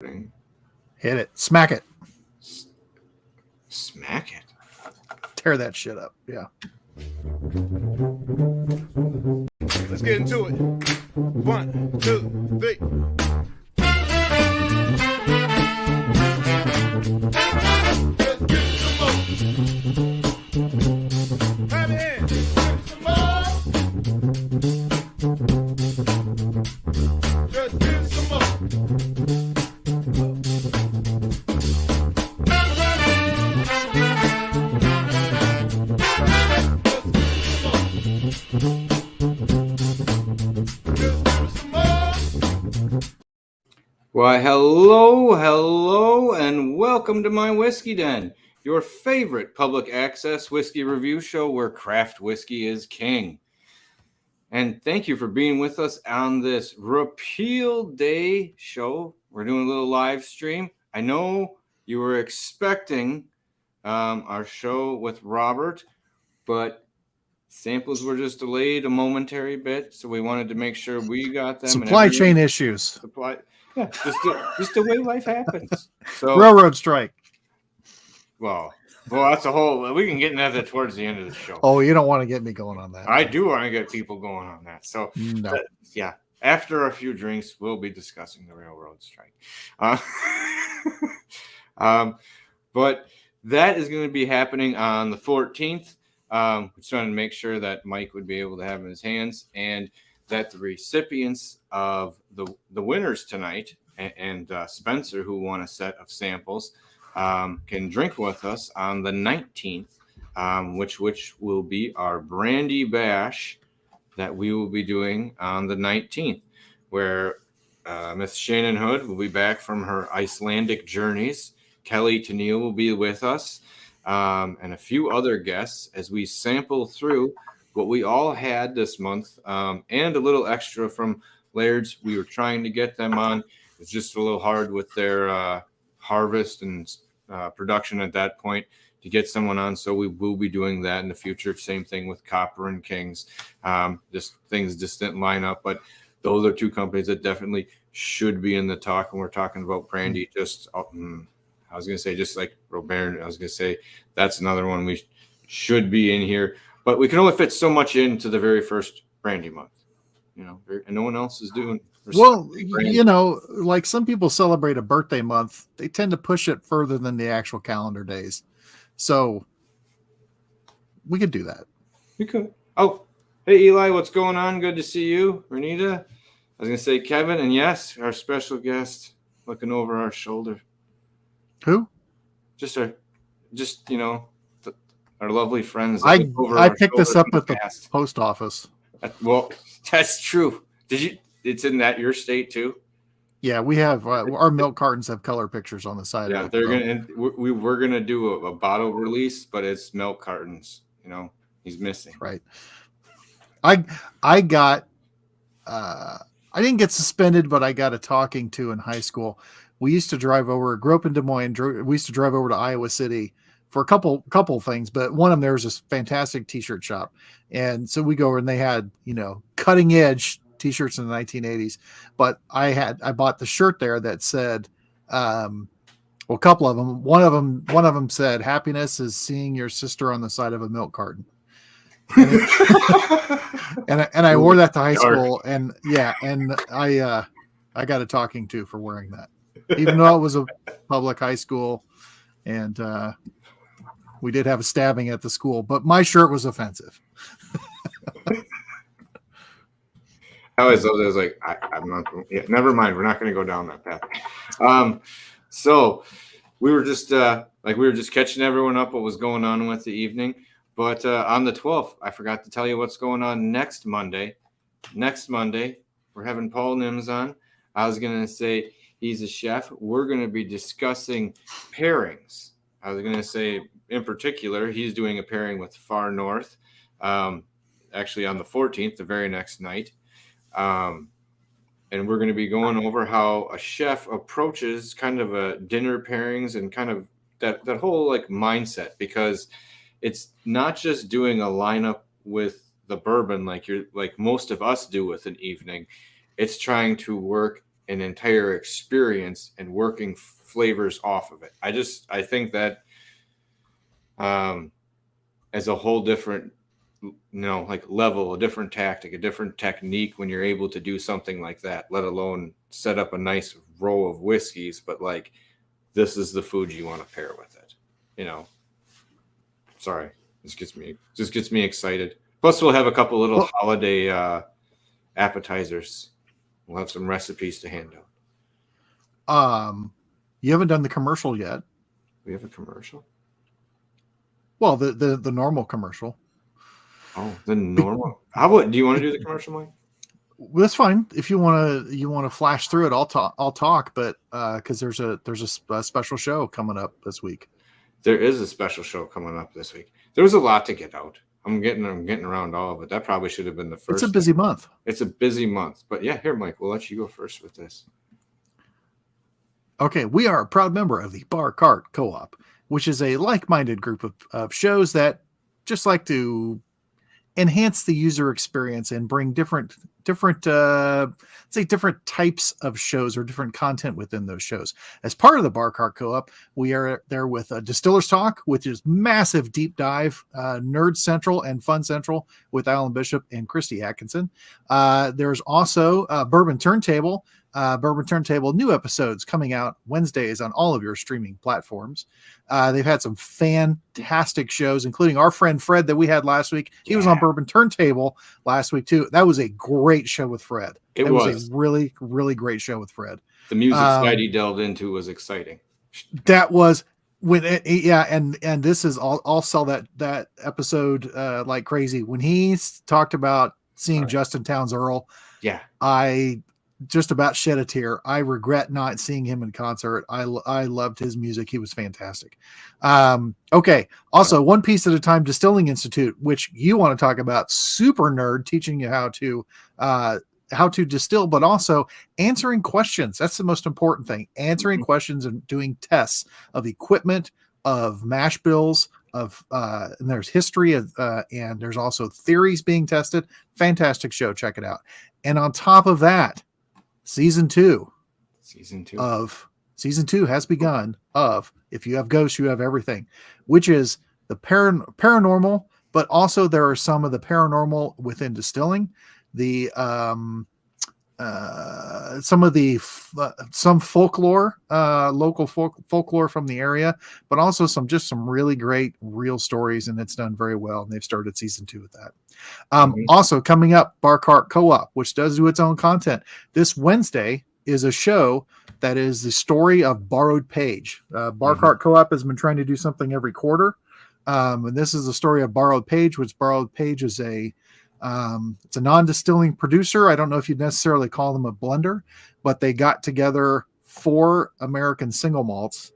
Hit it. Smack it. Smack it. Tear that shit up. Yeah. Let's get into it. 1, 2, 3. Let's get some more. Have your hands. Some more. Just give some more. Why, hello, and welcome to My Whiskey Den, your favorite public access whiskey review show where craft whiskey is king. And thank you for being with us on this Repeal Day Show. We're doing a little live stream. I know you were expecting our show with Robert, but samples were just delayed a momentary bit, so we wanted to make sure we got them. Supply chain issues. Yeah, just the way life happens. So railroad strike. Well, that's a whole. We can get into that towards the end of the show. Oh, you don't want to get me going on that. I do want to get people going on that. So no. Yeah, after a few drinks, we'll be discussing the railroad strike. But that is going to be happening on the 14th. We just wanted to make sure that Mike would be able to have in his hands, and that the recipients of the winners tonight and Spencer, who won a set of samples, can drink with us on the 19th, which will be our brandy bash that we will be doing on the 19th, where Miss Shannon Hood will be back from her Icelandic journeys. Kelly Tennille will be with us, and a few other guests as we sample through what we all had this month, and a little extra from Laird's. We were trying to get them on. It's just a little hard with their harvest and production at that point to get someone on. So we will be doing that in the future. Same thing with Copper and Kings. Just things just didn't line up, but those are two companies that definitely should be in the talk. And we're talking about brandy. I was going to say, just like Robert, I was going to say that's another one we should be in here. But we can only fit so much into the very first brandy month, and no one else is doing. Well, like some people celebrate a birthday month, they tend to push it further than the actual calendar days. So we could do that. We could. Oh, hey, Eli, what's going on? Good to see you. Renita, I was going to say Kevin, and yes, our special guest looking over our shoulder. Who? Our lovely friends. I picked this up at the post office. Well, that's true. It's in your state too? Yeah, we have our milk cartons have color pictures on the side. Yeah, we're gonna do a bottle release, but it's milk cartons. He's missing. Right. I got I didn't get suspended, but I got a talking to in high school. We used to drive over. Grew up in Des Moines. We used to drive over to Iowa City for a couple things, but one of them, there was this fantastic t-shirt shop. And so we go over and they had, cutting edge t-shirts in the 1980s, but I bought the shirt there that said, a couple of them, one of them said, "Happiness is seeing your sister on the side of a milk carton." And I wore that to high school, and I got a talking to for wearing that, even though it was a public high school. And, we did have a stabbing at the school, but my shirt was offensive. I was like, I'm not. Yeah, never mind. We're not going to go down that path. So we were just catching everyone up what was going on with the evening. But on the 12th, I forgot to tell you what's going on next Monday. Next Monday, we're having Paul Nims on. I was going to say he's a chef. We're going to be discussing pairings. I was going to say, in particular, he's doing a pairing with Far North, actually on the 14th, the very next night. And we're going to be going over how a chef approaches kind of a dinner pairings and kind of that whole mindset, because it's not just doing a lineup with the bourbon like most of us do with an evening. It's trying to work an entire experience and working flavors off of it. I think that as a whole different, like level, a different tactic, a different technique when you're able to do something like that, let alone set up a nice row of whiskeys, but like this is the food you want to pair with it. Sorry, this gets me excited. Plus we'll have a couple little holiday appetizers. We'll have some recipes to hand out. You haven't done the commercial yet. We have a commercial? Well, the normal commercial. Oh, the normal. Do you want to do the commercial, Mike? Well, that's fine. If you want to flash through it, I'll talk. But because there's a special show coming up this week. There is a special show coming up this week. There was a lot to get out. I'm getting around all of it. That probably should have been the first. It's a busy month. It's a busy month. But yeah, here, Mike, we'll let you go first with this. Okay, we are a proud member of the Bar Cart Co-op, which is a like-minded group of shows that just like to enhance the user experience and bring different types of shows or different content within those shows. As part of the Bar Cart Co-op, we are there with Distillers Talk, which is massive deep dive, Nerd Central and Fun Central with Alan Bishop and Christy Atkinson. There's also Bourbon Turntable. Bourbon Turntable new episodes coming out Wednesdays on all of your streaming platforms. They've had some fantastic shows, including our friend Fred that we had last week. He was on Bourbon Turntable last week too. That was a great show with Fred. It was a really, really great show with Fred. The music side he delved into was exciting. That was and this is I'll sell that episode like crazy. When he talked about seeing Justin Townes Earl, I just about shed a tear. I regret not seeing him in concert. I loved his music. He was fantastic. Okay. Also, One Piece at a Time Distilling Institute, which you want to talk about, super nerd, teaching you how to distill, but also answering questions. That's the most important thing. Answering questions and doing tests of equipment, of mash bills, and there's history of, and there's also theories being tested. Fantastic show. Check it out. And on top of that, Season two has begun of If You Have Ghosts, You Have Everything, which is the paranormal, but also there are some of the paranormal within distilling, some folklore, local folklore from the area, but also some really great real stories, and it's done very well. And they've started season 2 with that. Also coming up, Bar Cart Co-op, which does do its own content. This Wednesday is a show that is the story of Borrowed Page. Bar Cart Co-op has been trying to do something every quarter. And this is the story of Borrowed Page, which Borrowed Page is it's a non-distilling producer. I don't know if you'd necessarily call them a blender, but they got together 4 American single malts.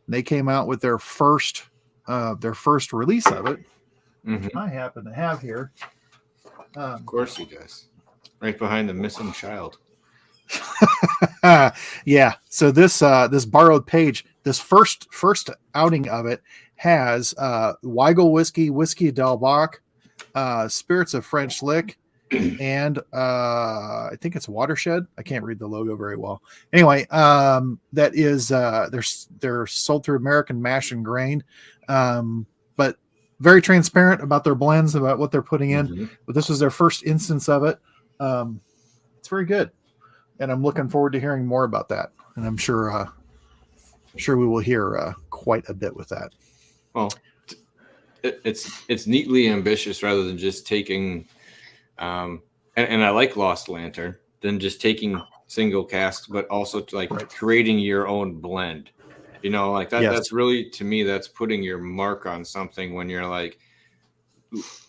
They came out with their first release of it. I happen to have here. Of course he does. Right behind the missing child. Yeah. So this Borrowed Page, this first outing of it has Weigel whiskey Del Bach, spirits of French Lick, and I think it's Watershed. I can't read the logo very well. Anyway, that is they're sold through American Mash and Grain, but very transparent about their blends, about what they're putting in. But this was their first instance of it. It's very good, and I'm looking forward to hearing more about that. And I'm sure we will hear quite a bit with that. Well, it's neatly ambitious rather than just taking, and I like Lost Lantern, than just taking single casks, but also creating your own blend. You know, like that. Yes. That's really, to me, that's putting your mark on something when you're like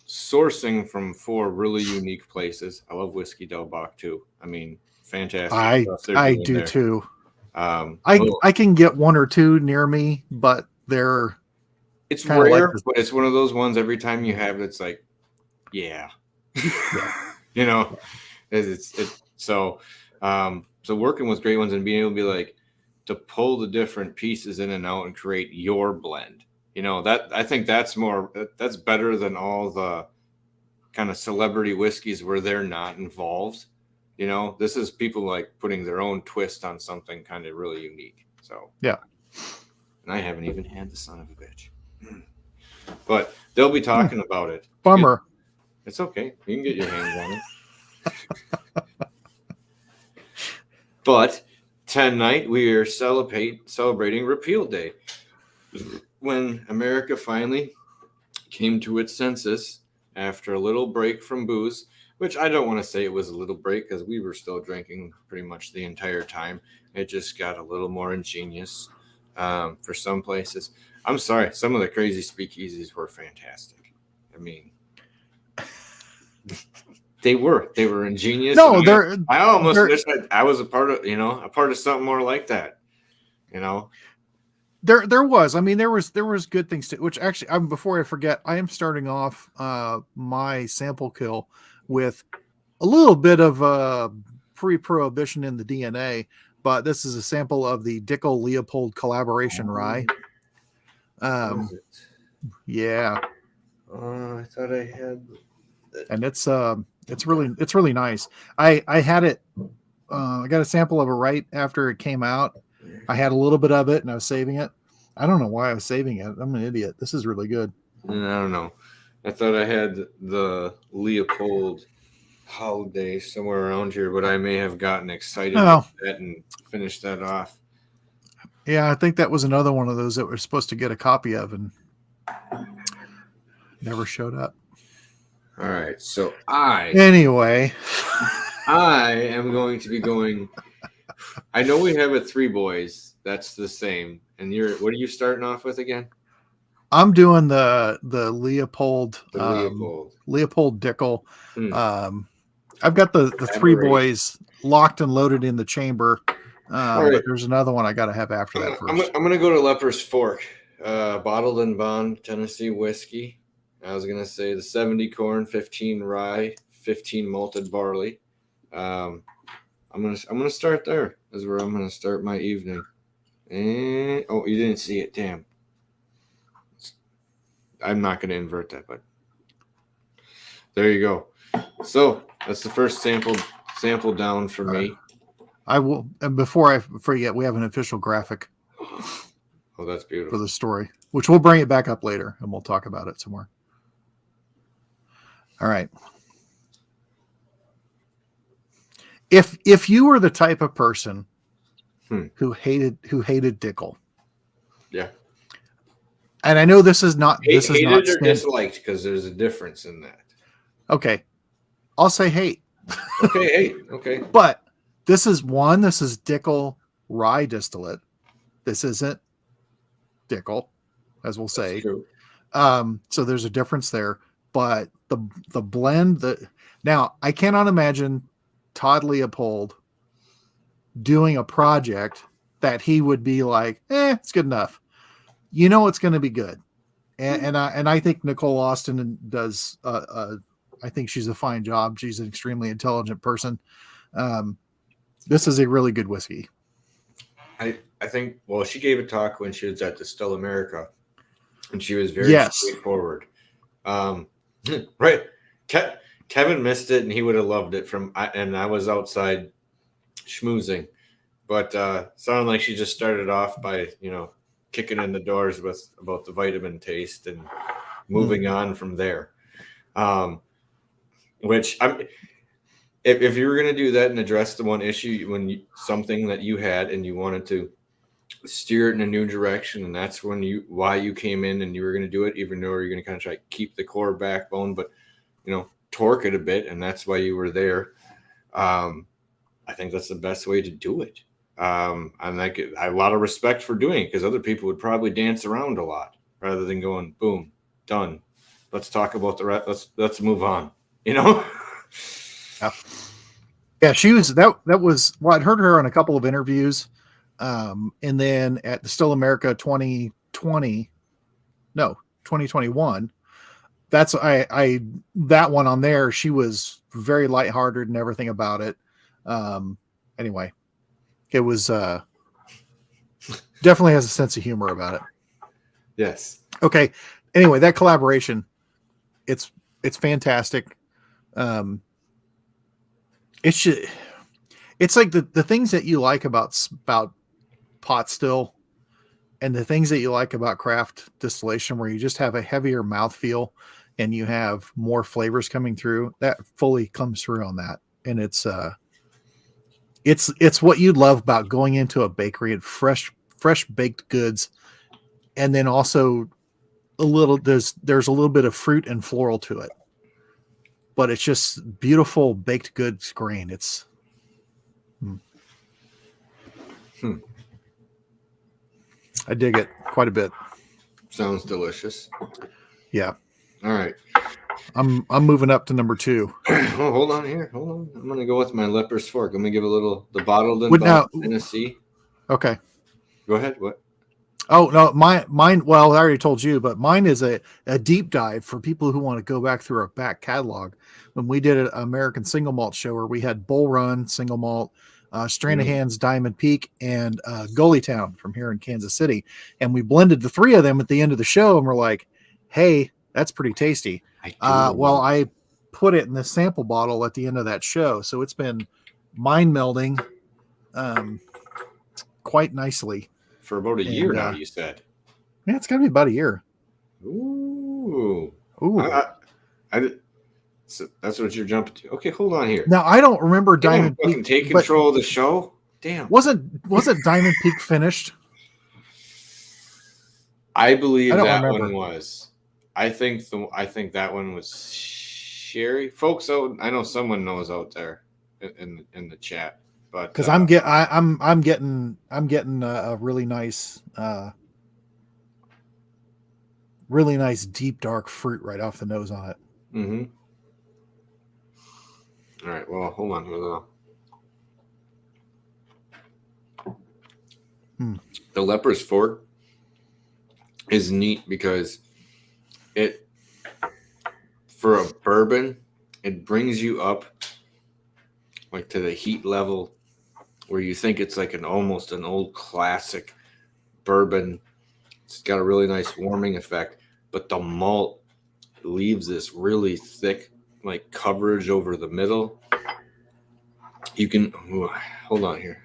sourcing from 4 really unique places. I love Whiskey Del Bach too. I mean, fantastic. I do there. Too. I can get 1 or 2 near me, but it's rare, but it's one of those ones every time you have it's like, yeah. You know, so working with great ones and being able to be like, to pull the different pieces in and out and create your blend, you know, that I think that's better than all the kind of celebrity whiskeys where they're not involved. You know, this is people like putting their own twist on something kind of really unique. So Yeah. And I haven't even had the son of a bitch. But they'll be talking about it. Bummer. It's okay. You can get your hands on it. But tonight we are celebrating Repeal Day. When America finally came to its senses after a little break from booze, which I don't want to say it was a little break because we were still drinking pretty much the entire time. It just got a little more ingenious for some places. I'm sorry. Some of the crazy speakeasies were fantastic. I mean, they were ingenious. No, I almost wish I was a part of something more like that. You know, there was. I mean, there was good things too. Which actually, before I forget, I am starting off my sample kill with a little bit of pre-prohibition in the DNA, but this is a sample of the Dickel Leopold collaboration rye. Yeah. I thought I had. And it's really nice. I had it. I got a sample of it right after it came out. I had a little bit of it and I was saving it. I don't know why I was saving it. I'm an idiot. This is really good. I don't know. I thought I had the Leopold holiday somewhere around here, but I may have gotten excited with that and finished that off. Yeah, I think that was another one of those that we're supposed to get a copy of and never showed up. All right, so anyway, I am going to be going. I know we have a Three Boys. That's the same. And what are you starting off with again? I'm doing the Leopold. Leopold Dickel. I've got the Three Boys locked and loaded in the chamber. Right. But there's another one I got to have after that first. I'm going to go to Leper's Fork, bottled and bond Tennessee whiskey. I was going to say the 70 corn, 15 rye, 15 malted barley. I'm going to start there. Is where I'm going to start my evening. And you didn't see it. Damn. I'm not going to invert that, but there you go. So that's the first sample down for me. I will, and before I forget, we have an official graphic. Oh, that's beautiful. For the story, which we'll bring it back up later and we'll talk about it somewhere. All right. If you were the type of person who hated Dickel. Yeah. And I know this is not hated or disliked, because there's a difference in that. Okay. I'll say hate. Okay, hate. Okay. But this is Dickel rye distillate. This isn't Dickel, as we'll say. True. So there's a difference there. But the blend now I cannot imagine Todd Leopold doing a project that he would be like, it's good enough. You know it's going to be good. And I think Nicole Austin does I think she's a fine job. She's an extremely intelligent person. This is a really good whiskey. I think, well, she gave a talk when she was at Distill America, and she was very straightforward. Right. Kevin missed it, and he would have loved it and I was outside schmoozing, but sounded like she just started off by, kicking in the doors about the vitamin taste and moving on from there. Which if you were going to do that and address the one issue something that you had and you wanted to steer it in a new direction, and that's why you came in and you were going to do it, even though you're going to kind of try to keep the core backbone, but torque it a bit, and that's why you were there. I think that's the best way to do it. And I have a lot of respect for doing it, because other people would probably dance around a lot rather than going boom, done. Let's talk about the rest. Let's move on. Yeah, she was that was I'd heard her on a couple of interviews, and then at the Still America 2021. That's that one on there. She was very lighthearted and everything about it. Anyway, it was definitely has a sense of humor about it. Yes. Okay. Anyway, that collaboration, it's fantastic. It should. It's like the things that you like about pot still and the things that you like about craft distillation, where you just have a heavier mouthfeel and you have more flavors coming through, that fully comes through on that. And it's what you love about going into a bakery and fresh baked goods. And then also there's a little bit of fruit and floral to it, but it's just beautiful baked goods grain. It's I dig it quite a bit. Sounds delicious. Yeah. All right. I'm moving up to number 2. Oh, hold on here. Hold on. I'm gonna go with my leper's fork. I'm gonna give the bottled in Tennessee. Okay. Go ahead. What? Oh no, mine. Well, I already told you, but mine is a deep dive for people who want to go back through our back catalog. When we did an American single malt show, where we had Bull Run single malt, Stranahan's Diamond Peak, and Gully Town from here in Kansas City, and we blended the 3 of them at the end of the show, and we're like, "Hey, that's pretty tasty." Well, I put it in the sample bottle at the end of that show, so it's been mind melding, quite nicely. For about a year now, you said. Yeah, it's got to be about a year. Ooh. So that's what you're jumping to. Okay, hold on here. Now, I don't remember Diamond Peak. Take control of the show. Damn. Wasn't Diamond Peak finished? I believe that one was. I think that one was Sherry. Folks, I know someone knows out there in the chat. Because I'm getting a really nice deep dark fruit right off the nose on it. Mm-hmm. All right. Well, hold on. The leper's fork is neat because for a bourbon, it brings you up like to the heat level where you think it's like almost an old classic bourbon. It's got a really nice warming effect, but the malt leaves this really thick like coverage over the middle. You can hold on here.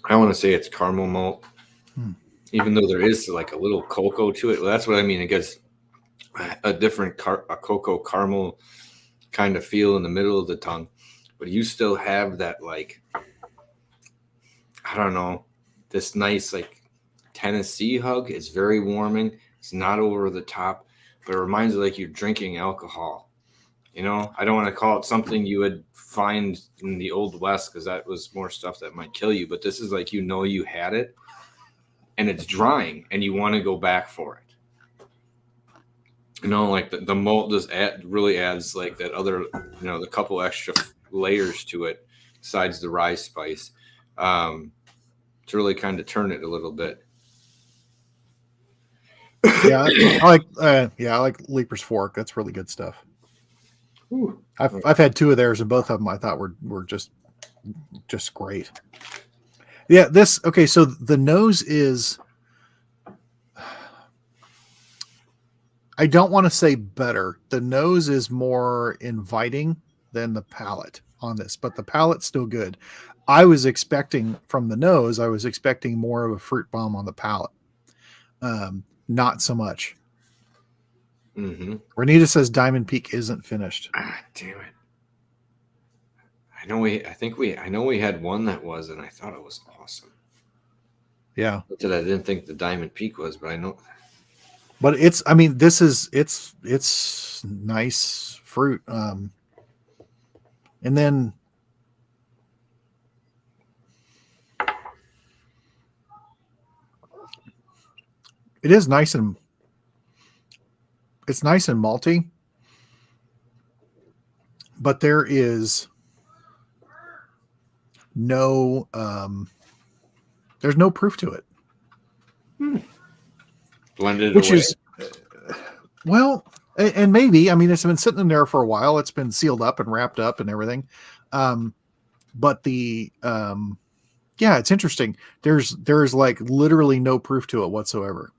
I want to say it's caramel malt, even though there is like a little cocoa to it. Well, that's what I mean. It gets a different cocoa caramel kind of feel in the middle of the tongue, but you still have that like, I don't know, this nice like Tennessee hug. It's very warming. It's not over the top, but it reminds you like you're drinking alcohol. You know, I don't want to call it something you would find in the Old West because that was more stuff that might kill you. But this is like, you had it and it's drying and you want to go back for it. Like the malt just really adds like that other, the couple extra layers to it besides the rye spice to really kind of turn it a little bit. Yeah, I like Leaper's Fork. That's really good stuff. Ooh. I've had 2 of theirs, and both of them I thought were just great. Yeah, so the nose is, I don't want to say better. The nose is more inviting than the palate on this, but the palate's still good. I was expecting from the nose, more of a fruit bomb on the palate. Not so much. Mm-hmm. Renita says Diamond Peak isn't finished. Damn it. I know we had one that was, and I thought it was awesome. Yeah. That I didn't think the Diamond Peak was, but I know. But it's nice fruit. And then it is nice and malty, but there is no there's no proof to it. Blended which away. Is well, and maybe, it's been sitting in there for a while. It's been sealed up and wrapped up and everything. But the it's interesting. There's like literally no proof to it whatsoever.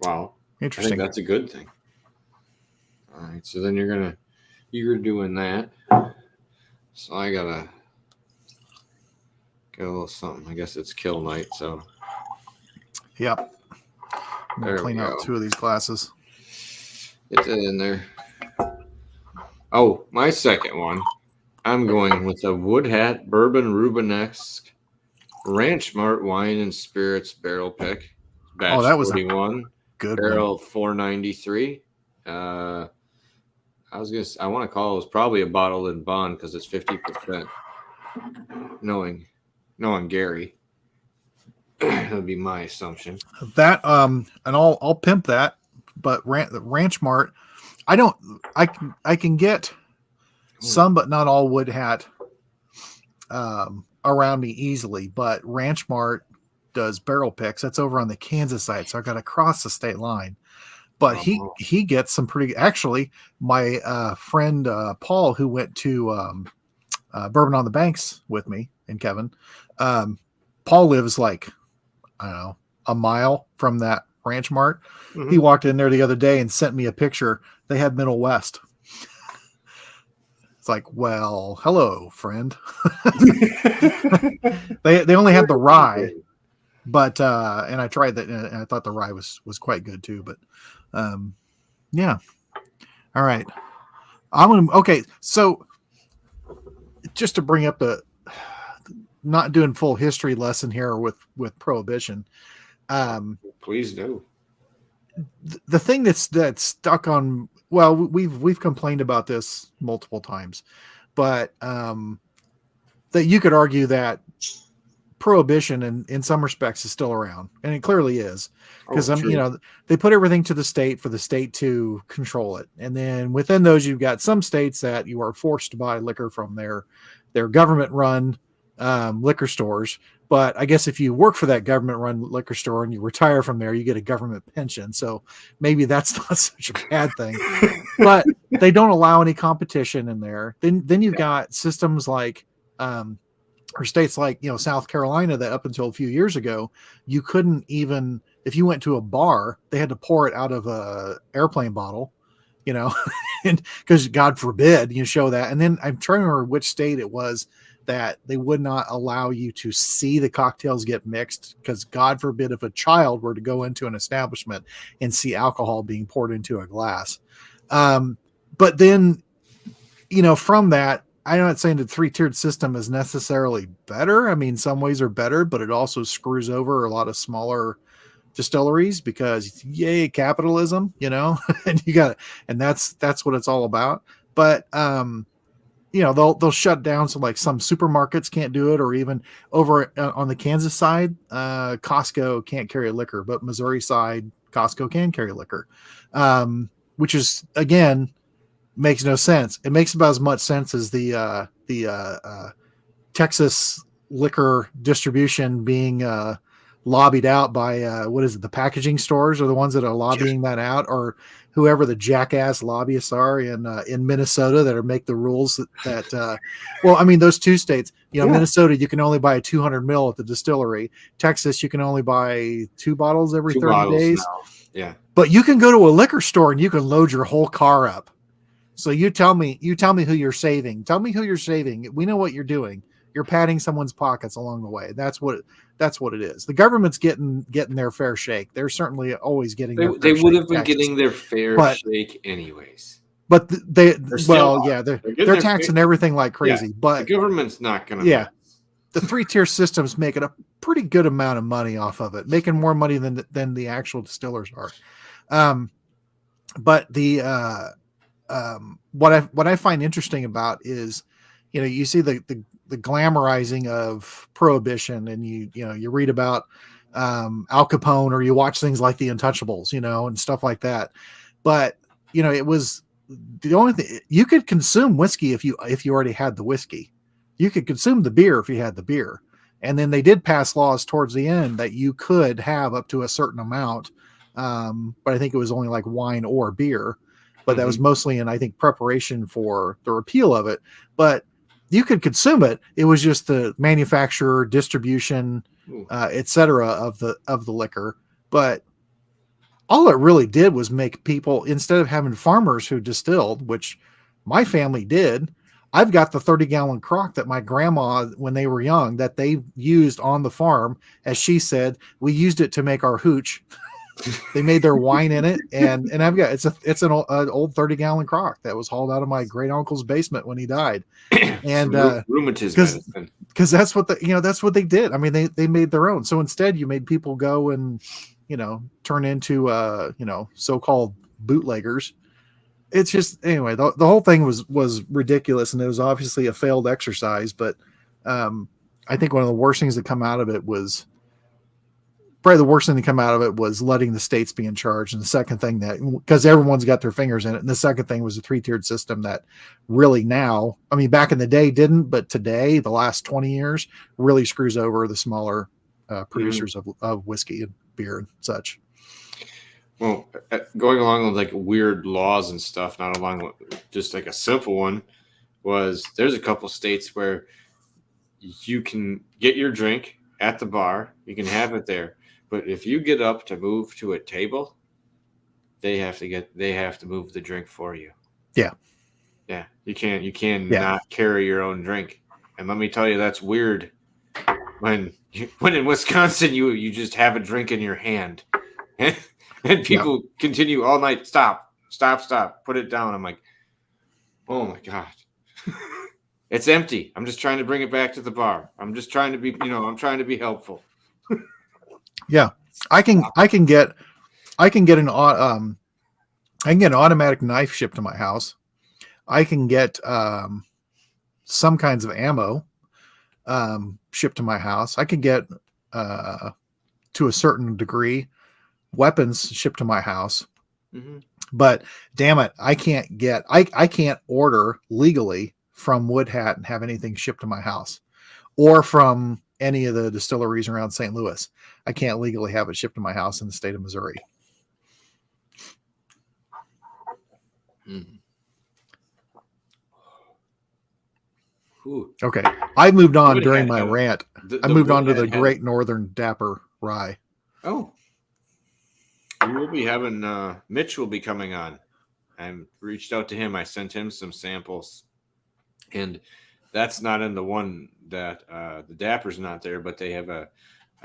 Wow. I think Interesting. that's a good thing. All right, so then you're doing that. So I gotta get a little something. I guess it's kill night, so Yep. I'm gonna there we clean out go. 2 of these glasses. Get that in there. Oh, my second one. I'm going with a Wood Hat Bourbon Rubenesque Ranch Mart Wine and Spirits Barrel Pick. Batch That was a 41. good Barrel 493. I want to call it probably a bottled in bond because it's 50%. Knowing Gary, that would be my assumption. one. That and I'll pimp that. But Ranch Mart, I can get some, but not all Wood Hat around me easily. But Ranch Mart does barrel picks. That's over on the Kansas side, so I got to cross the state line. But he gets some pretty. Actually, my friend Paul, who went to Bourbon on the Banks with me and Kevin, Paul lives like, I don't know, a mile from that Ranch Mart. Mm-hmm. He walked in there the other day and sent me a picture. They had Middle West. It's like, well, hello, friend. they only had the rye, but and I tried that, and I thought the rye was quite good too. But yeah, all right. Okay. So just to bring up the not doing full history lesson here with Prohibition. Please do. The thing that's stuck on, well, we've complained about this multiple times, but that you could argue that Prohibition in some respects is still around, and it clearly is, because they put everything to the state for the state to control it, and then within those you've got some states that you are forced to buy liquor from their government run liquor stores. But I guess if you work for that government run liquor store and you retire from there, you get a government pension. So maybe that's not such a bad thing, but they don't allow any competition in there. Then you've got systems like, or states like, South Carolina, that up until a few years ago, you couldn't even, if you went to a bar, they had to pour it out of a airplane bottle, and because God forbid you show that. And then I'm trying to remember which state it was that they would not allow you to see the cocktails get mixed, because God forbid if a child were to go into an establishment and see alcohol being poured into a glass. But then, from that, I'm not saying the 3-tiered system is necessarily better. I mean, some ways are better, but it also screws over a lot of smaller distilleries because yay, capitalism, and that's what it's all about. But, they'll shut down. So like some supermarkets can't do it, or even over on the Kansas side, Costco can't carry liquor, but Missouri side, Costco can carry liquor, which is, again, makes no sense. It makes about as much sense as the Texas liquor distribution being lobbied out by the packaging stores are the ones that are lobbying that out, or whoever the jackass lobbyists are in Minnesota that make the rules that well, I mean, those 2 states, Minnesota, you can only buy a 200 mil at the distillery. Texas, you can only buy 2 bottles every 30 days. Now. Yeah. But you can go to a liquor store and you can load your whole car up. So you tell me who you're saving. Tell me who you're saving. We know what you're doing. You're padding someone's pockets along the way. That's what it is. The government's getting their fair shake. They're certainly always getting. They would have been getting their fair shake anyways. But they're taxing everything like crazy. Yeah, but the government's not going to. Yeah, the 3-tier system's making a pretty good amount of money off of it, making more money than the actual distillers are. But the what I find interesting about is, you see the glamorizing of Prohibition, and you read about Al Capone, or you watch things like The Untouchables, and stuff like that. But it was the only thing you could consume whiskey if you already had the whiskey. You could consume the beer if you had the beer, and then they did pass laws towards the end that you could have up to a certain amount. But I think it was only like wine or beer. But that was mostly in, I think, preparation for the repeal of it. But you could consume it. It was just the manufacturer, distribution, etc. of the liquor. But all it really did was make people, instead of having farmers who distilled, which my family did, I've got the 30-gallon crock that my grandma, when they were young, that they used on the farm. As she said, we used it to make our hooch. They made their wine in it, and I've got it's an old 30-gallon crock that was hauled out of my great uncle's basement when he died, and rheumatism, because that's what that's what they did. I mean, they made their own. So instead, you made people go and turn into so-called bootleggers. It's just, anyway, the whole thing was ridiculous, and it was obviously a failed exercise. But I think one of the worst things that come out of it was letting the states be in charge. And the second thing, that because everyone's got their fingers in it, and the second thing was a 3-tiered system that really now, I mean, back in the day didn't, but today, the last 20 years, really screws over the smaller producers of whiskey and beer and such. Well, going along with like weird laws and stuff, not along with just like a simple one, was there's a couple states where you can get your drink at the bar, you can have it there, but if you get up to move to a table, they have to move the drink for you. Yeah, you can't not carry your own drink. And let me tell you, that's weird when in Wisconsin you just have a drink in your hand. And people continue all night. Stop, put it down. I'm like, oh my God. It's empty. I'm just trying to bring it back to the bar. I'm just trying to be, I'm trying to be helpful. Yeah. I can get an automatic knife shipped to my house. I can get some kinds of ammo shipped to my house. I can get to a certain degree weapons shipped to my house. Mm-hmm. But damn it, I can't order legally from Wood Hat and have anything shipped to my house, or from any of the distilleries around St. Louis. I can't legally have it shipped to my house in the state of Missouri. Okay, I moved on during my rant. I moved on to the Great Northern Dapper Rye. Oh, we will be having Mitch will be coming on. I reached out to him. I sent him some samples, and that's not in the one that the Dapper's not there, but they have a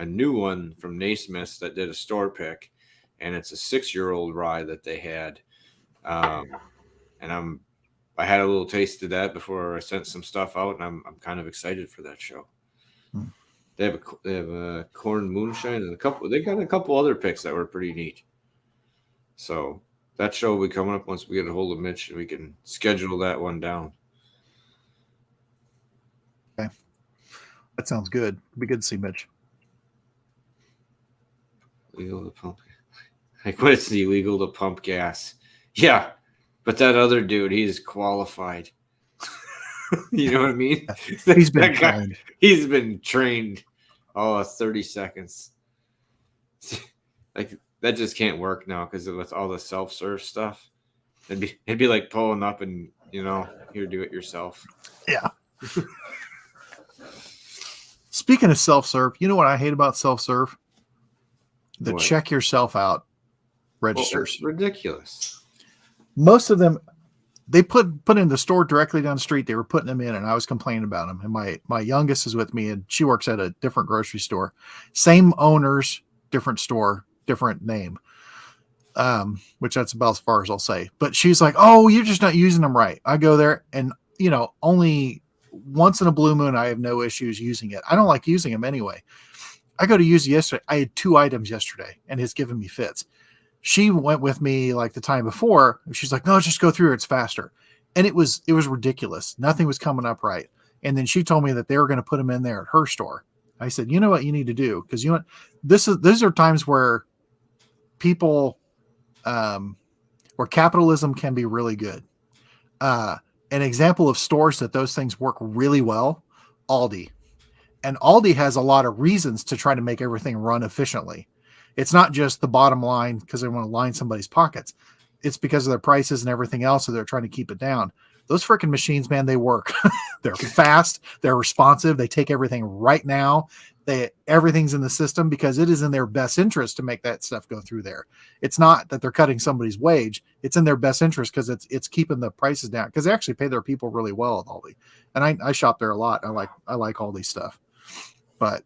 new one from Naismiths that did a store pick, and it's a 6-year-old rye that they had. And I had a little taste of that before I sent some stuff out, and I'm kind of excited for that show. They have a corn moonshine and they got a couple other picks that were pretty neat. So that show will be coming up once we get a hold of Mitch, and we can schedule that one down. Okay, that sounds good. It'd be good to see Mitch. Illegal to pump. Like, what is illegal to pump gas? Yeah, but that other dude, he's qualified. You know what I mean? He's been trained. He's been trained. 30 seconds. Like, that just can't work now because with all the self-serve stuff. It'd be like pulling up and, here, do it yourself. Yeah. Speaking of self-serve, you know what I hate about self-serve? The What? check yourself out registers. Well, ridiculous. Most of them, they put in the store directly down the street. They were putting them in, and I was complaining about them. And my youngest is with me, and she works at a different grocery store. Same owners, different store, different name. Which that's about as far as I'll say. But she's like, "Oh, you're just not using them right." I go there, and only once in a blue moon I have no issues using it. I don't like using them anyway. I go to use it yesterday. I had 2 items yesterday, and it's given me fits. She went with me like the time before. She's like, "No, just go through. It's faster." And it was ridiculous. Nothing was coming up right. And then she told me that they were going to put them in there at her store. I said, "You know what you need to do? Because these are times where people, where capitalism can be really good." An example of stores that those things work really well, Aldi. And Aldi has a lot of reasons to try to make everything run efficiently. It's not just the bottom line because they want to line somebody's pockets. It's because of their prices and everything else, so they're trying to keep it down. Those freaking machines, man, they work. They're fast. They're responsive. They take everything right now. everything's in the system because it is in their best interest to make that stuff go through there. It's not that they're cutting somebody's wage. It's in their best interest because it's keeping the prices down, because they actually pay their people really well at Aldi. And I shop there a lot. I like Aldi stuff. But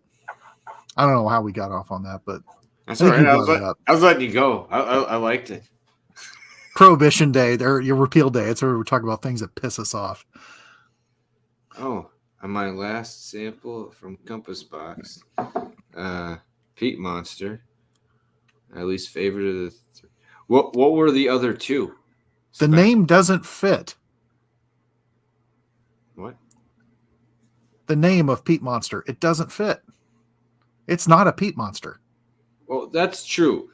I don't know how we got off on that, but that's all right. I was letting you go. I liked it. Prohibition Day, your Repeal Day. It's where we talk about things that piss us off. Oh, on my last sample from Compass Box, Peat Monster, at least favorite of the. What were the other two? The name doesn't fit. What? The name of Peat Monster, it doesn't fit. It's not a Peat Monster. Well, that's true.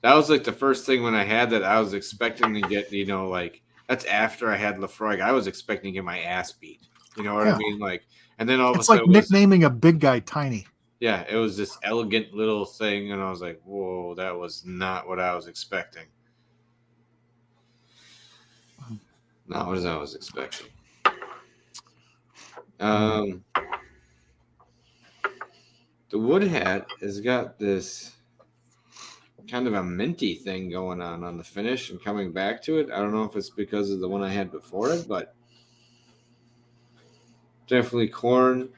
That was like the first thing when I had that I was expecting to get, like that's after I had Lafroig. I was expecting to get my ass beat. You know what I mean? Like, and then all of a sudden, it's like nicknaming a big guy tiny. Yeah, it was this elegant little thing, and I was like, "Whoa, that was not what I was expecting." Not what I was expecting. The wood hat has got this kind of a minty thing going on the finish and coming back to it. I don't know if it's because of the one I had before it, but definitely corn.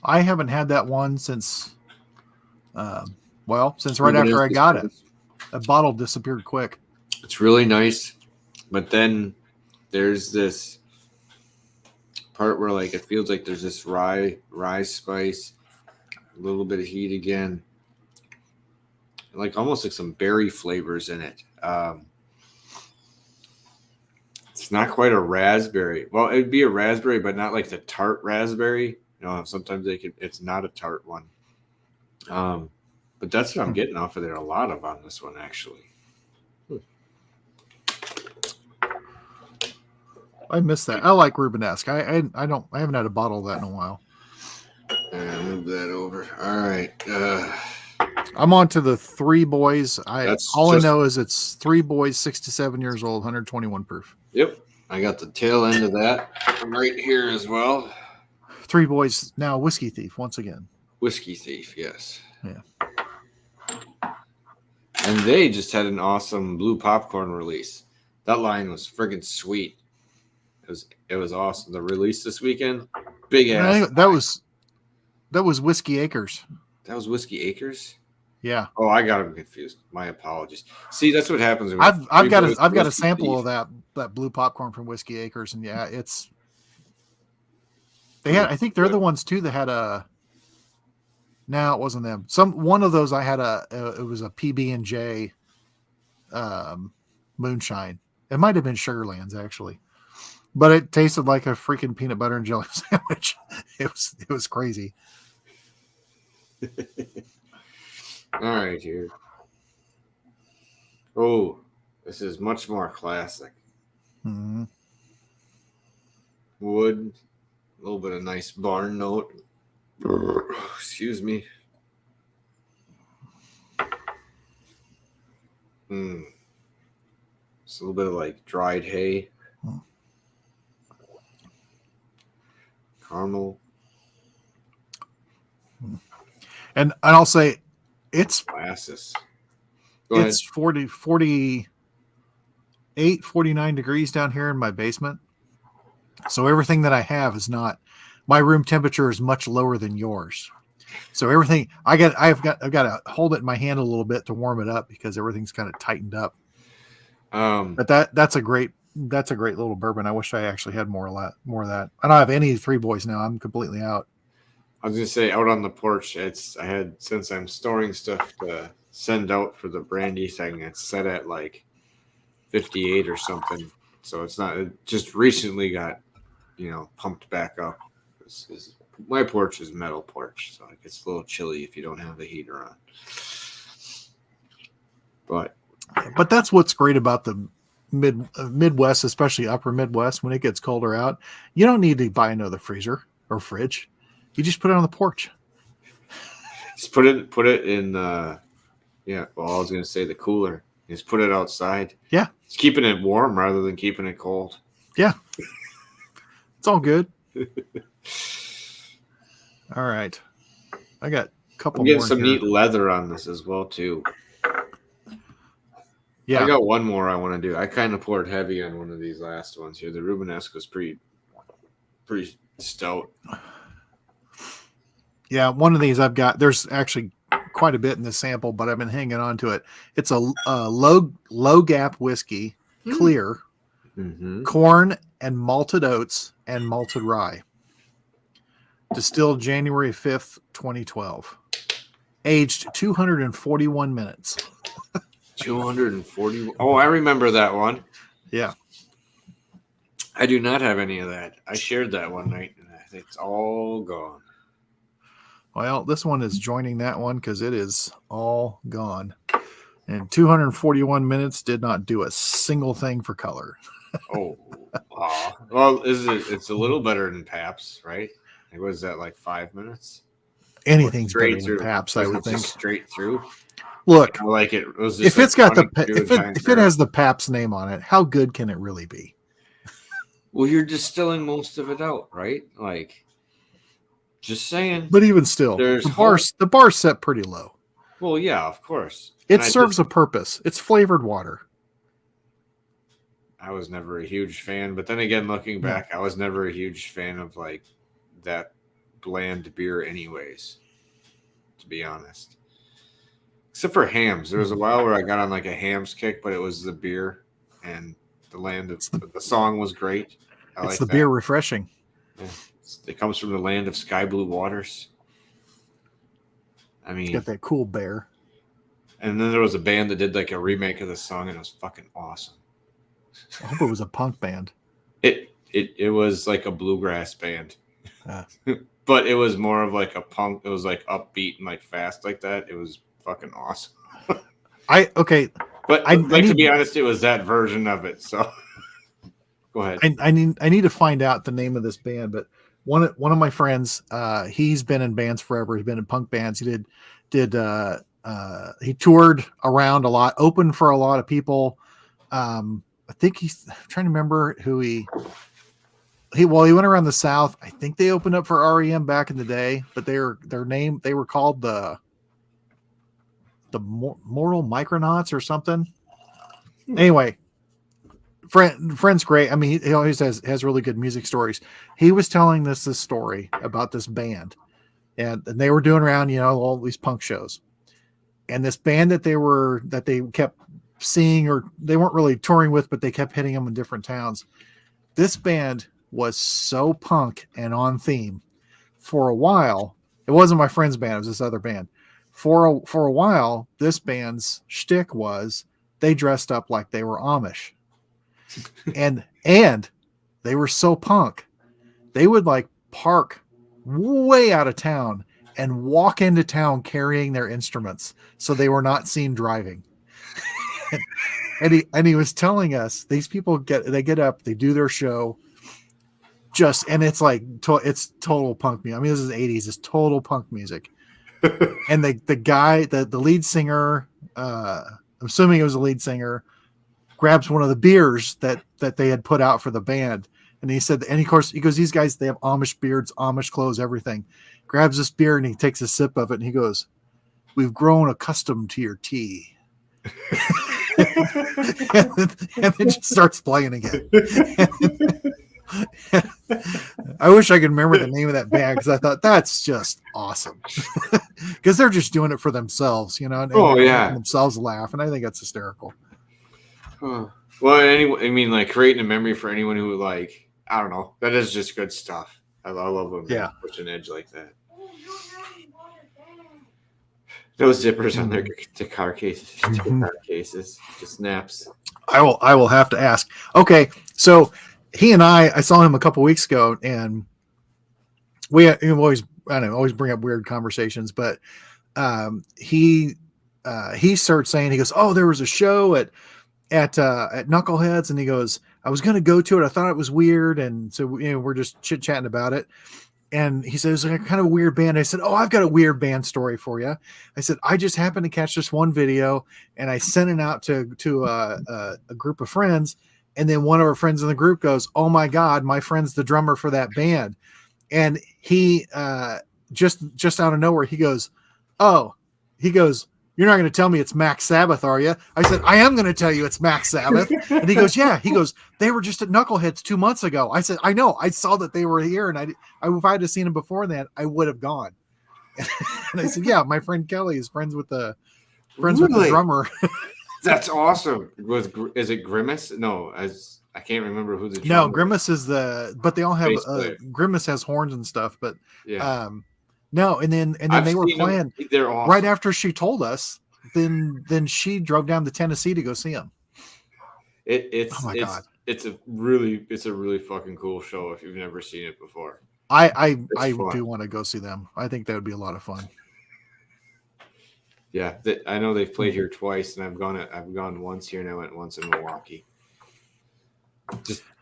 I haven't had that one since right after I got it. That bottle disappeared quick. It's really nice, but then there's this part where like it feels like there's this rye spice, a little bit of heat again, like almost like some berry flavors in it. It's not quite a raspberry. Well, it'd be a raspberry, but not like the tart raspberry. Sometimes it's not a tart one. But that's what I'm getting off of there. A lot of on this one, actually. I miss that. I like Rubenesque. I haven't had a bottle of that in a while. Move that over. All right. I'm on to the Three Boys. I know is it's Three Boys, 6 to 7 years old, 121 proof. Yep. I got the tail end of that right here as well. Three Boys, now Whiskey Thief once again. Whiskey Thief, yes. Yeah. And they just had an awesome blue popcorn release. That line was friggin' sweet. It was awesome. The release this weekend, big ass. That was Whiskey Acres. That was Whiskey Acres. Yeah. Oh, I got them confused. My apologies. See, that's what happens. I've got a sample of that blue popcorn from Whiskey Acres, and yeah, I think they're the ones too that had a. No, it wasn't them. One of those I had it was a PB&J moonshine. It might have been Sugarlands actually, but it tasted like a freaking peanut butter and jelly sandwich. It was crazy. All right, here. Oh, this is much more classic. Mm-hmm. Wood, a little bit of nice barn note. Excuse me. It's a little bit of like dried hay. Caramel. And I'll say it's molasses. It's 48, 49 degrees down here in my basement. So everything that I have is not, my room temperature is much lower than yours. So everything I've got to hold it in my hand a little bit to warm it up because everything's kind of tightened up. But that's a great little bourbon. I wish I actually had more of that. I don't have any Three Boys now. I'm completely out. I was gonna say out on the porch. Since I'm storing stuff to send out for the brandy thing. It's set at like 58 or something. So it's not. It just recently got pumped back up. My porch is metal porch, so it gets a little chilly if you don't have the heater on. But that's what's great about the Midwest, especially upper Midwest. When it gets colder out, you don't need to buy another freezer or fridge. You just put it on the porch. Just put it in. Well, I was going to say the cooler. Just put it outside. Yeah, it's keeping it warm rather than keeping it cold. Yeah, it's all good. All right. I got a couple I'm getting more some here. neat leather on this as well too. Yeah. I got one more I want to do. I kind of poured heavy on one of these last ones here. The Rubenesque was pretty stout. Yeah, one of these I've got. There's actually quite a bit in this sample, but I've been hanging on to it. It's a low gap whiskey, clear, corn and malted oats and malted rye. Distilled January 5th, 2012. Aged 241 minutes. 240. Oh, I remember that one. Yeah. I do not have any of that. I shared that one night, and it's all gone. Well, this one is joining that one because it is all gone. And 241 minutes did not do a single thing for color. Oh, wow. Well, it's a little better than Pabst, right? Like, what is that, like 5 minutes? Anything's better Straight than through. Pabst, I Was would it think. just straight through. Look, I like it. Was if it's got the if it has the Pabst name on it, how good can it really be? Well, you're distilling most of it out, right? Like, just saying. But even still, There's the bar's set pretty low. Well, yeah, of course. It serves a purpose. It's flavored water. I was never a huge fan, but then again, looking back, I was never a huge fan of like that bland beer anyways, to be honest. Except for hams. There was a while where I got on like a hams kick, but it was the beer and the song was great. It's the beer refreshing. Yeah. It comes from the land of sky blue waters. I mean, it's got that cool bear. And then there was a band that did like a remake of the song, and it was fucking awesome. I hope it was a punk band. It was like a bluegrass band, but it was more of like a punk. It was like upbeat and like fast like that. It was fucking awesome. But to be honest, it was that version of it. So go ahead. I need to find out the name of this band, but one of my friends, he's been in bands forever. He's been in punk bands. He he toured around a lot, opened for a lot of people. I think I'm trying to remember who he went around the South. I think they opened up for REM back in the day, but they were called the Moral Micronauts or something. Anyway, friend's great. I mean, he always has really good music stories. He was telling this story about this band, and they were doing around, all these punk shows, and this band that they kept seeing, or they weren't really touring with, but they kept hitting them in different towns. This band was so punk and on theme for a while. It wasn't my friend's band. It was this other band. For a while, this band's shtick was they dressed up like they were Amish, and they were so punk. They would like park way out of town and walk into town carrying their instruments so they were not seen driving. and he was telling us these people get up, they do their show, and it's like it's total punk music. I mean, this is 80s, it's total punk music. And the guy, the lead singer, I'm assuming it was the lead singer, grabs one of the beers that they had put out for the band, and he said, and of course he goes, these guys, they have Amish beards, Amish clothes, everything. Grabs this beer and he takes a sip of it and he goes, "We've grown accustomed to your tea." and then just starts playing again. I wish I could remember the name of that band, because I thought that's just awesome. Because they're just doing it for themselves, and making themselves laugh, and I think that's hysterical. Well, anyway, I mean, like creating a memory for anyone who, like, I don't know, that is just good stuff. I love when they push an edge like that. Those zippers on their car cases, just snaps. I will have to ask. Okay, so he and I saw him a couple weeks ago, and we always bring up weird conversations, but he starts saying, he goes, "Oh, there was a show at Knuckleheads," and he goes, "I was going to go to it. I thought it was weird." And so, we're just chit chatting about it. And he said, "It was like a kind of weird band." I said, "Oh, I've got a weird band story for you." I said, "I just happened to catch this one video, and I sent it out to a group of friends, And then one of our friends in the group goes, "Oh my God, my friend's the drummer for that band." And he just out of nowhere, he goes, "Oh," he goes, "You're not going to tell me it's Max Sabbath, are you?" I said, "I am going to tell you it's Max Sabbath." And he goes, "Yeah." He goes, "They were just at Knuckleheads 2 months ago." I said, "I know. I saw that they were here, and if I had seen him before that, I would have gone." And I said, "Yeah, my friend Kelly is friends with the drummer." That's awesome. Is it Grimace? No, I can't remember who the drummer No, Grimace is but they all have Grimace has horns and stuff, but yeah. No, and then they were playing. They're awesome. Right after she told us, then she drove down to Tennessee to go see him. It's a really fucking cool show if you've never seen it before. I do want to go see them. I think that would be a lot of fun. Yeah, I know they've played here twice, and I've gone once here, and I went once in Milwaukee.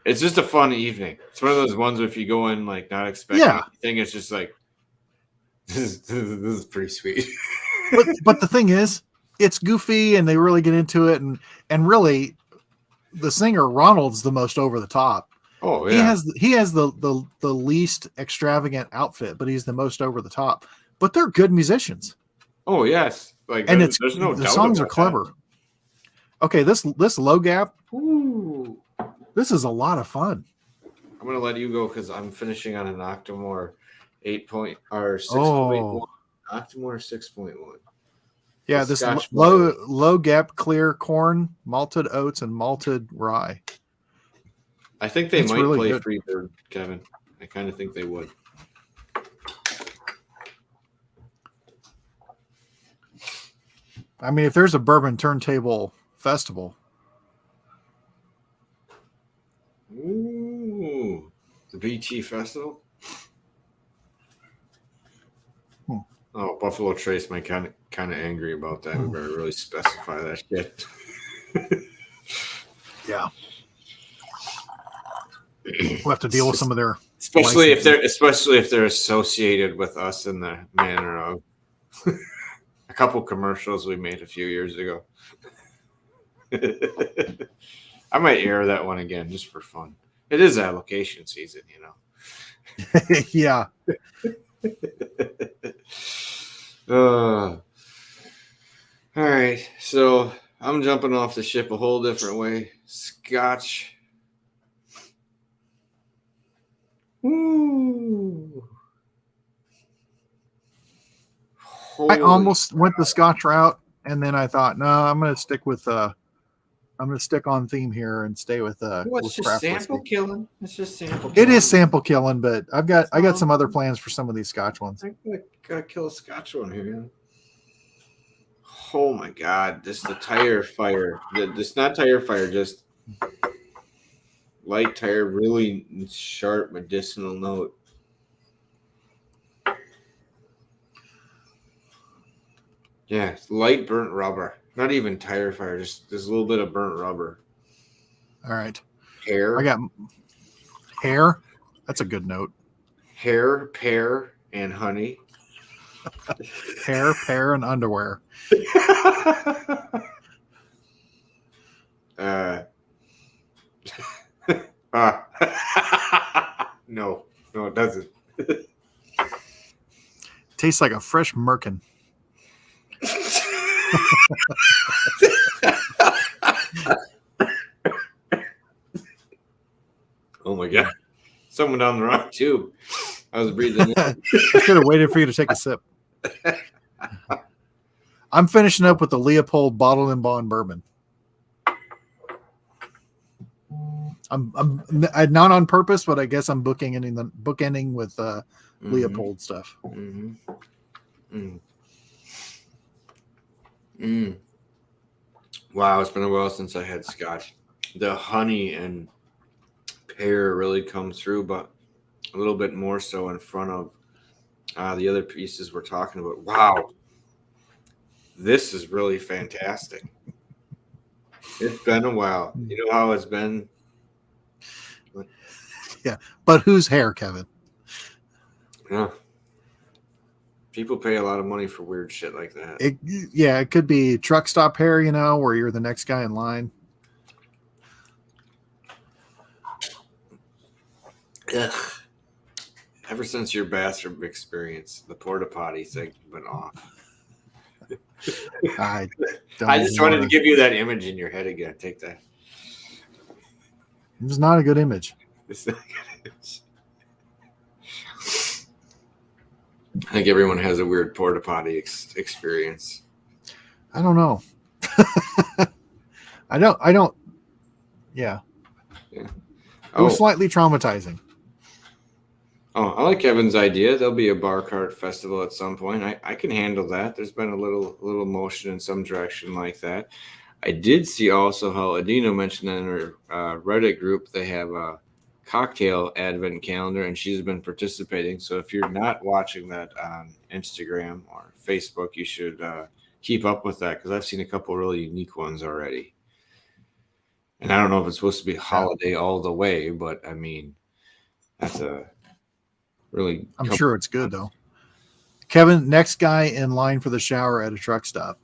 It's just a fun evening. It's one of those ones where if you go in like not expecting anything, it's just like this is pretty sweet. but the thing is, it's goofy, and they really get into it, and really, the singer Ronald's the most over the top. Oh yeah, he has the least extravagant outfit, but he's the most over the top. But they're good musicians. Oh yes, like and there's no the doubt songs are about clever. That. Okay, this Low Gap. Ooh. This is a lot of fun. I'm gonna let you go because I'm finishing on an Octomore 6.1. Octomore 6.1. Yeah, this low gap clear corn, malted oats, and malted rye. I think they might really play good. Freebird, Kevin. I kind of think they would. I mean, if there's a bourbon turntable festival. Ooh, the BT Festival. Oh, Buffalo Trace might kind of angry about that. We better really specify that shit. Yeah, we'll have to deal with some of their, especially if they're associated with us in the manner of a couple commercials we made a few years ago. I might air that one again just for fun. It is allocation season, you know. Yeah. All right, so I'm jumping off the ship a whole different way. Scotch. Ooh. I almost went the Scotch route, and then I thought, no, I'm going to stick on theme here and stay with It's just sample whiskey. killing. It's just sample killing. It is sample killing, but I got some other plans for some of these Scotch ones. I gotta kill a Scotch one here, man. Oh my God, this the tire fire. This not tire fire, just light tire, really sharp medicinal note. Yeah, it's light burnt rubber. Not even tire fire, just there's a little bit of burnt rubber. All right. Hair. I got hair. That's a good note. Hair, pear, and honey. Hair, pear, and underwear. No, it doesn't. Tastes like a fresh merkin. Oh my God. Someone down the wrong tube. I was breathing in. I should have waited for you to take a sip. I'm finishing up with the Leopold Bottled and Bond bourbon. I'm not on purpose, but I guess I'm bookending with Leopold stuff. Mm-hmm. Mm. Mm. Wow, it's been a while since I had Scotch. The honey and pear really come through, but a little bit more so in front of the other pieces we're talking about. Wow, this is really fantastic. It's been a while. You know how it's been? Yeah, but whose hair, Kevin? Yeah. People pay a lot of money for weird shit like that. It could be truck stop hair, where you're the next guy in line. Ugh. Ever since your bathroom experience, the porta potty thing went off. I don't I just even wanted to wanna- give you that image in your head again. Take that. It was not a good image. It's not good. I think everyone has a weird porta potty experience. I don't know. I don't. Yeah. Yeah. It was slightly traumatizing. Oh, I like Kevin's idea. There'll be a bar cart festival at some point. I can handle that. There's been a little motion in some direction like that. I did see also how Adina mentioned in her Reddit group they have a cocktail advent calendar, and she's been participating. So if you're not watching that on Instagram or Facebook, you should keep up with that because I've seen a couple really unique ones already. And I don't know if it's supposed to be holiday all the way, but I mean, that's a really. I'm sure it's good though. Kevin, next guy in line for the shower at a truck stop.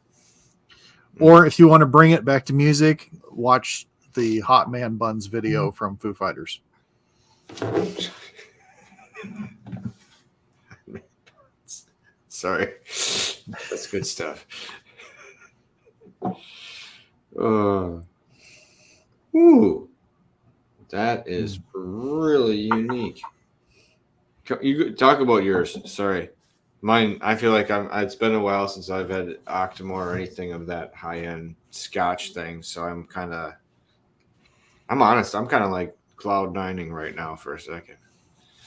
Or if you want to bring it back to music, watch the Hot Man Buns video from Foo Fighters. Sorry. That's good stuff. Ooh. That is really unique. You talk about yours. Sorry. Mine, I feel like it's been a while since I've had Octomore or anything of that high-end Scotch thing. So I'm honest. I'm kind of like cloud nining right now for a second.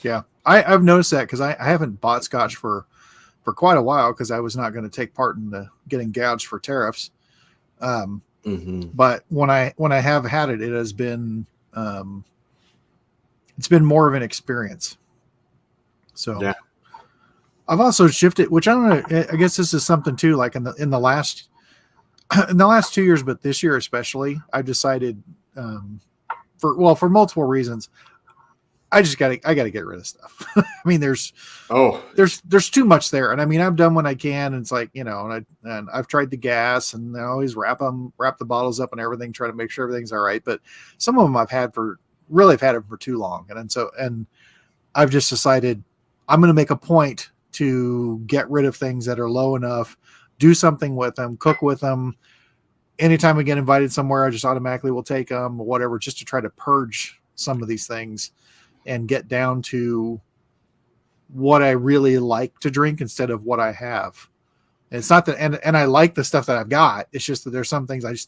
Yeah. I've noticed that because I haven't bought Scotch for quite a while because I was not going to take part in the getting gouged for tariffs. But when I have had it, it has been it's been more of an experience. So yeah. I've also shifted, which I don't know. I guess this is something too. Like in the last 2 years, but this year especially, I've decided for multiple reasons. I gotta get rid of stuff. I mean, there's too much there, and I mean, I've done what I can, and it's like, you know, and I've tried the gas, and I always wrap the bottles up and everything, try to make sure everything's all right. But some of them I've had for too long, and I've just decided I'm going to make a point to get rid of things that are low enough, do something with them, cook with them. Anytime we get invited somewhere, I just automatically will take them or whatever, just to try to purge some of these things and get down to what I really like to drink instead of what I have. And it's not that, and I like the stuff that I've got. It's just that there's some things I'm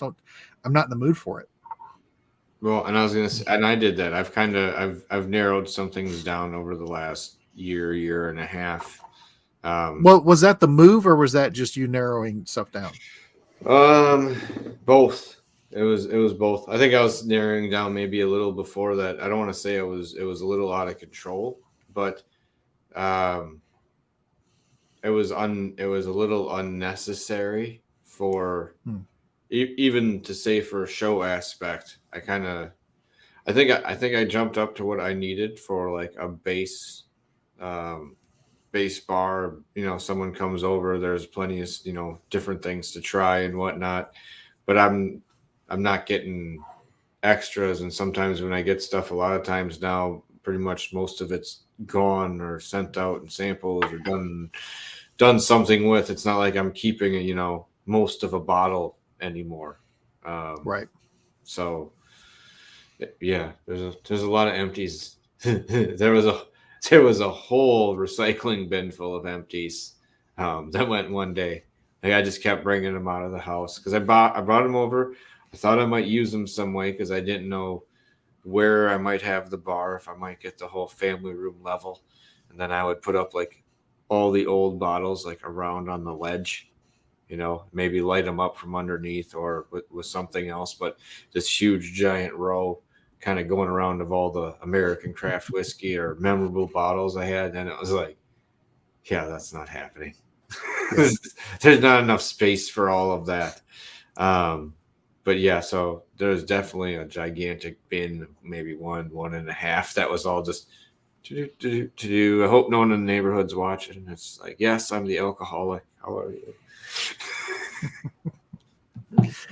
not in the mood for it. Well, and I was going to say, and I did that. I've narrowed some things down over the last year and a half. Well, was that the move or was that just you narrowing stuff down? Both. It was both. I think I was narrowing down maybe a little before that. I don't want to say it was a little out of control, but it was a little unnecessary for even to say for a show aspect. I think I jumped up to what I needed for like a base bar. You know, someone comes over, there's plenty of, you know, different things to try and whatnot, but I'm not getting extras. And sometimes when I get stuff, a lot of times now, pretty much most of it's gone or sent out in samples or done something with. It's not like I'm keeping, you know, most of a bottle anymore. Right. So yeah, there's a lot of empties. There was a whole recycling bin full of empties that went one day. Like I just kept bringing them out of the house because I brought them over. I thought I might use them some way because I didn't know where I might have the bar, if I might get the whole family room level. And then I would put up like all the old bottles like around on the ledge, you know, maybe light them up from underneath or with something else. But this huge giant row kind of going around of all the American craft whiskey or memorable bottles I had. And it was like, yeah, that's not happening. There's not enough space for all of that. But yeah, so there's definitely a gigantic bin, maybe one and a half. That was all just to do. I hope no one in the neighborhood's watching. It's like, yes, I'm the alcoholic. How are you?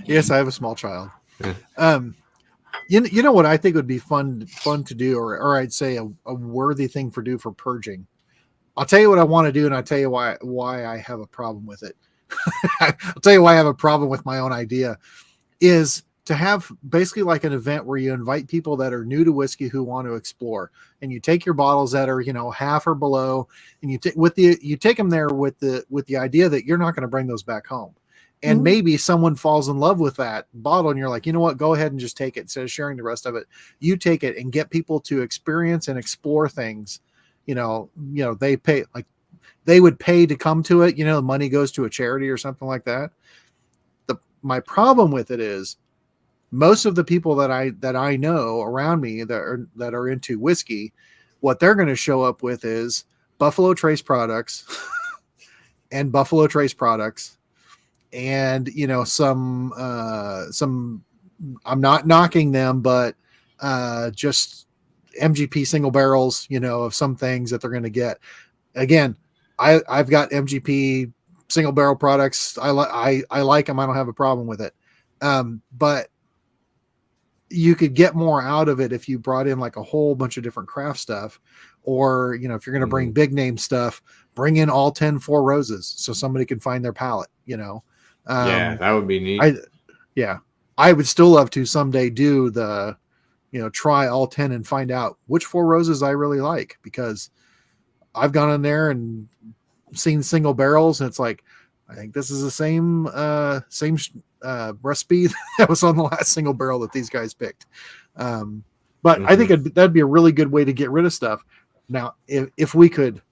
Yes, I have a small child. You know what I think would be fun to do, or I'd say a worthy thing do for purging. I'll tell you what I want to do, and I'll tell you why I have a problem with it. I'll tell you why I have a problem with my own idea, is to have basically like an event where you invite people that are new to whiskey who want to explore, and you take your bottles that are, half or below, and you take them there with the idea that you're not going to bring those back home. And maybe someone falls in love with that bottle and you're like, you know what, go ahead and just take it instead of sharing the rest of it. You take it and get people to experience and explore things. They pay, like they would pay to come to it. The money goes to a charity or something like that. My problem with it is most of the people that I know around me that are into whiskey, what they're going to show up with is Buffalo Trace products and Buffalo Trace products. And some I'm not knocking them, but just MGP single barrels, of some things that they're going to get. Again, I've got MGP single barrel products. I like them. I don't have a problem with it. But you could get more out of it if you brought in like a whole bunch of different craft stuff, or if you're going to bring big name stuff, bring in all 10 Four Roses so somebody can find their palate. Yeah, that would be neat. I would still love to someday do the, try all 10 and find out which Four Roses I really like, because I've gone in there and seen single barrels and it's like, I think this is the same recipe that was on the last single barrel that these guys picked. But I think that'd be a really good way to get rid of stuff. Now, if we could,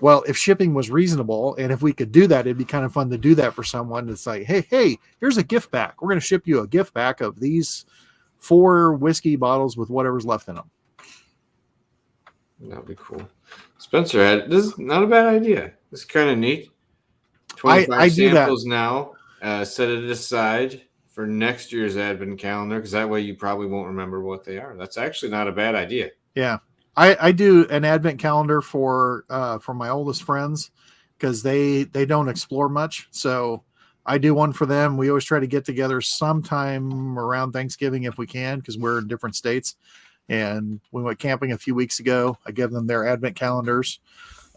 if shipping was reasonable and if we could do that, it'd be kind of fun to do that for someone. It's like, hey, here's a gift pack. We're going to ship you a gift pack of these 4 whiskey bottles with whatever's left in them. That'd be cool. Spencer this is not a bad idea. It's kind of neat. 25 I do samples that now. Set it aside for next year's advent calendar, because that way you probably won't remember what they are. That's actually not a bad idea. Yeah. I do an advent calendar for my oldest friends, because they don't explore much. So I do one for them. We always try to get together sometime around Thanksgiving if we can, because we're in different states. And we went camping a few weeks ago. I give them their advent calendars.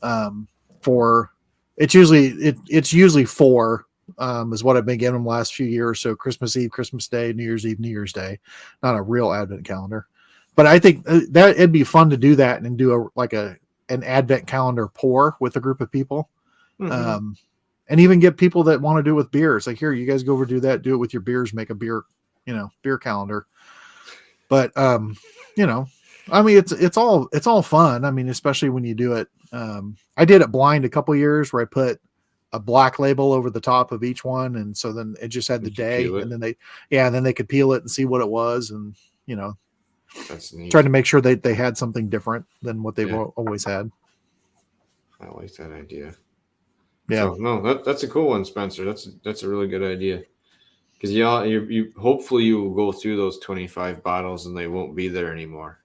It's usually 4 is what I've been giving them the last few years. So Christmas Eve, Christmas Day, New Year's Eve, New Year's Day. Not a real advent calendar. But I think that it'd be fun to do that and do an advent calendar pour with a group of people. And even get people that want to do it with beers. Like, here, you guys go over do that, do it with your beers, make a beer calendar. But I mean, it's all fun. I mean, especially when you do it. I did it blind a couple years where I put a black label over the top of each one, and so then it just had the day, and then they could peel it and see what it was, and that's neat. Tried to make sure they had something different than what they've always had. I like that idea. Yeah, so, no, that's a cool one, Spencer. That's a really good idea, because you hopefully you will go through those 25 bottles and they won't be there anymore.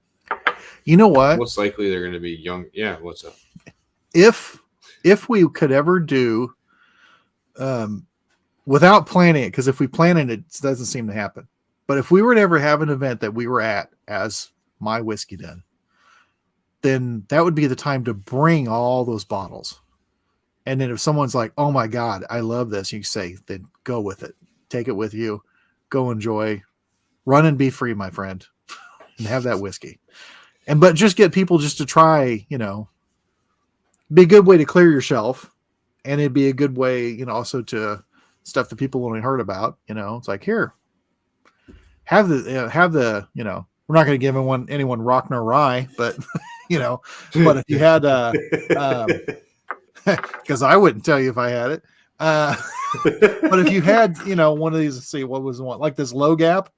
You know what? Most likely they're going to be young. Yeah, what's up? If we could ever do, without planning it, because if we plan it, it doesn't seem to happen. But if we were to ever have an event that we were at as My Whiskey Den, then that would be the time to bring all those bottles. And then if someone's like, oh my God, I love this, you say, then go with it. Take it with you. Go enjoy. Run and be free, my friend. And have that whiskey. But just get people just to try, be a good way to clear your shelf. And it'd be a good way, also to stuff that people only heard about. It's like, here, have the we're not going to give anyone rock nor rye, but but if you had because I wouldn't tell you if I had it, but if you had one of these, let's see, what was the one like this Low Gap?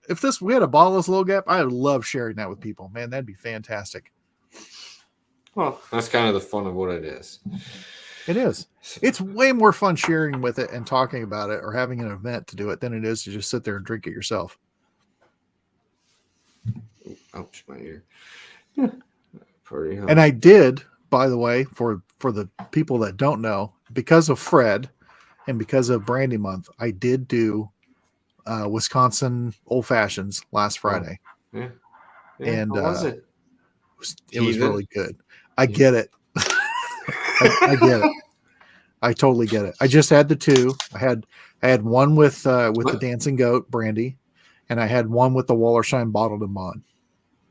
If we had a bottle of this Low Gap, I would love sharing that with people. Man, that'd be fantastic. Well, that's kind of the fun of what it is. It is. It's way more fun sharing with it and talking about it or having an event to do it than it is to just sit there and drink it yourself. Ouch, my ear. Pretty hard. And I did, by the way, for the people that don't know, because of Fred and because of Brandy Month, I did do Wisconsin old fashions last Friday, Yeah. and How was it? it was Heathen? really good. I get it. I get it. I totally get it. I just had the two. I had one with the What? Dancing Goat brandy, and I had one with the Wallersheim bottled and mod,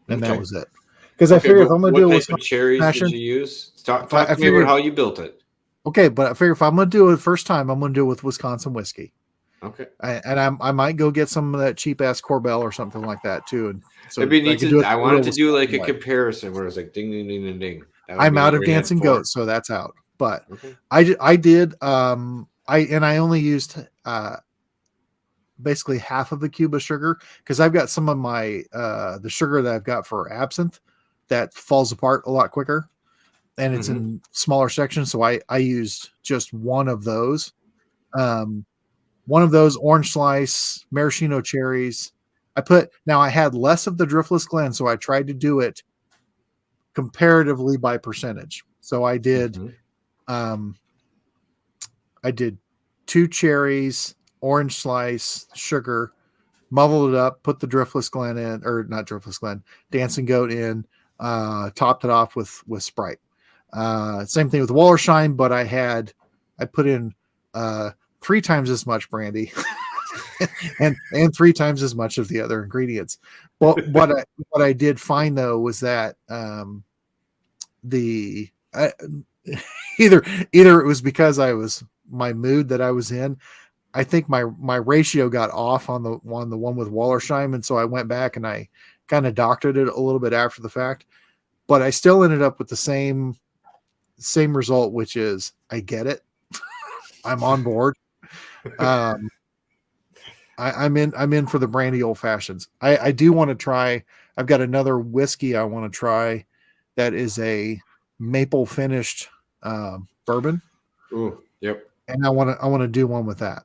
and that Okay. was it. Because I Okay, figure if but I'm gonna what do a type Wisconsin of cherries fashion, did you use? Talk I to me figured about how you built it. okay, but I figure if I'm gonna do it first time, I'm gonna do it with Wisconsin whiskey, Okay. I might go get some of that cheap ass Corbel or something like that too, and so It'd be I neat could do to. it I the real wanted to do like Wisconsin a way. comparison where it's like ding, ding, ding, ding, ding. That would I'm be out neat. of We had Dancing four. Goat, so that's out. But Okay. I did I only used basically half of the cube of sugar because I've got some of my the sugar that I've got for absinthe that falls apart a lot quicker, and it's Mhm. in smaller sections. So I used just one of those. One of those orange slice maraschino cherries. I had less of the driftless Glen, so I tried to do it comparatively by percentage. So Mhm. um I did 2 cherries, orange slice, sugar, muddled it up, put the driftless Glen in, or not driftless Glen, Dancing Goat in, topped it off with Sprite. Same thing with Wallersheim, but I put in 3 times as much brandy and 3 times as much of the other ingredients. But what I did find though was that the either it was because I was my mood that I was in. I think my ratio got off on the one with Wallersheim, and so I went back and I kind of doctored it a little bit after the fact. But I still ended up with the same result, which is I get it. I'm on board. Um, I'm in for the brandy old fashions. I do want to try. I've got another whiskey I want to try that is a maple finished bourbon, Ooh. Yep. and I want to do one with that.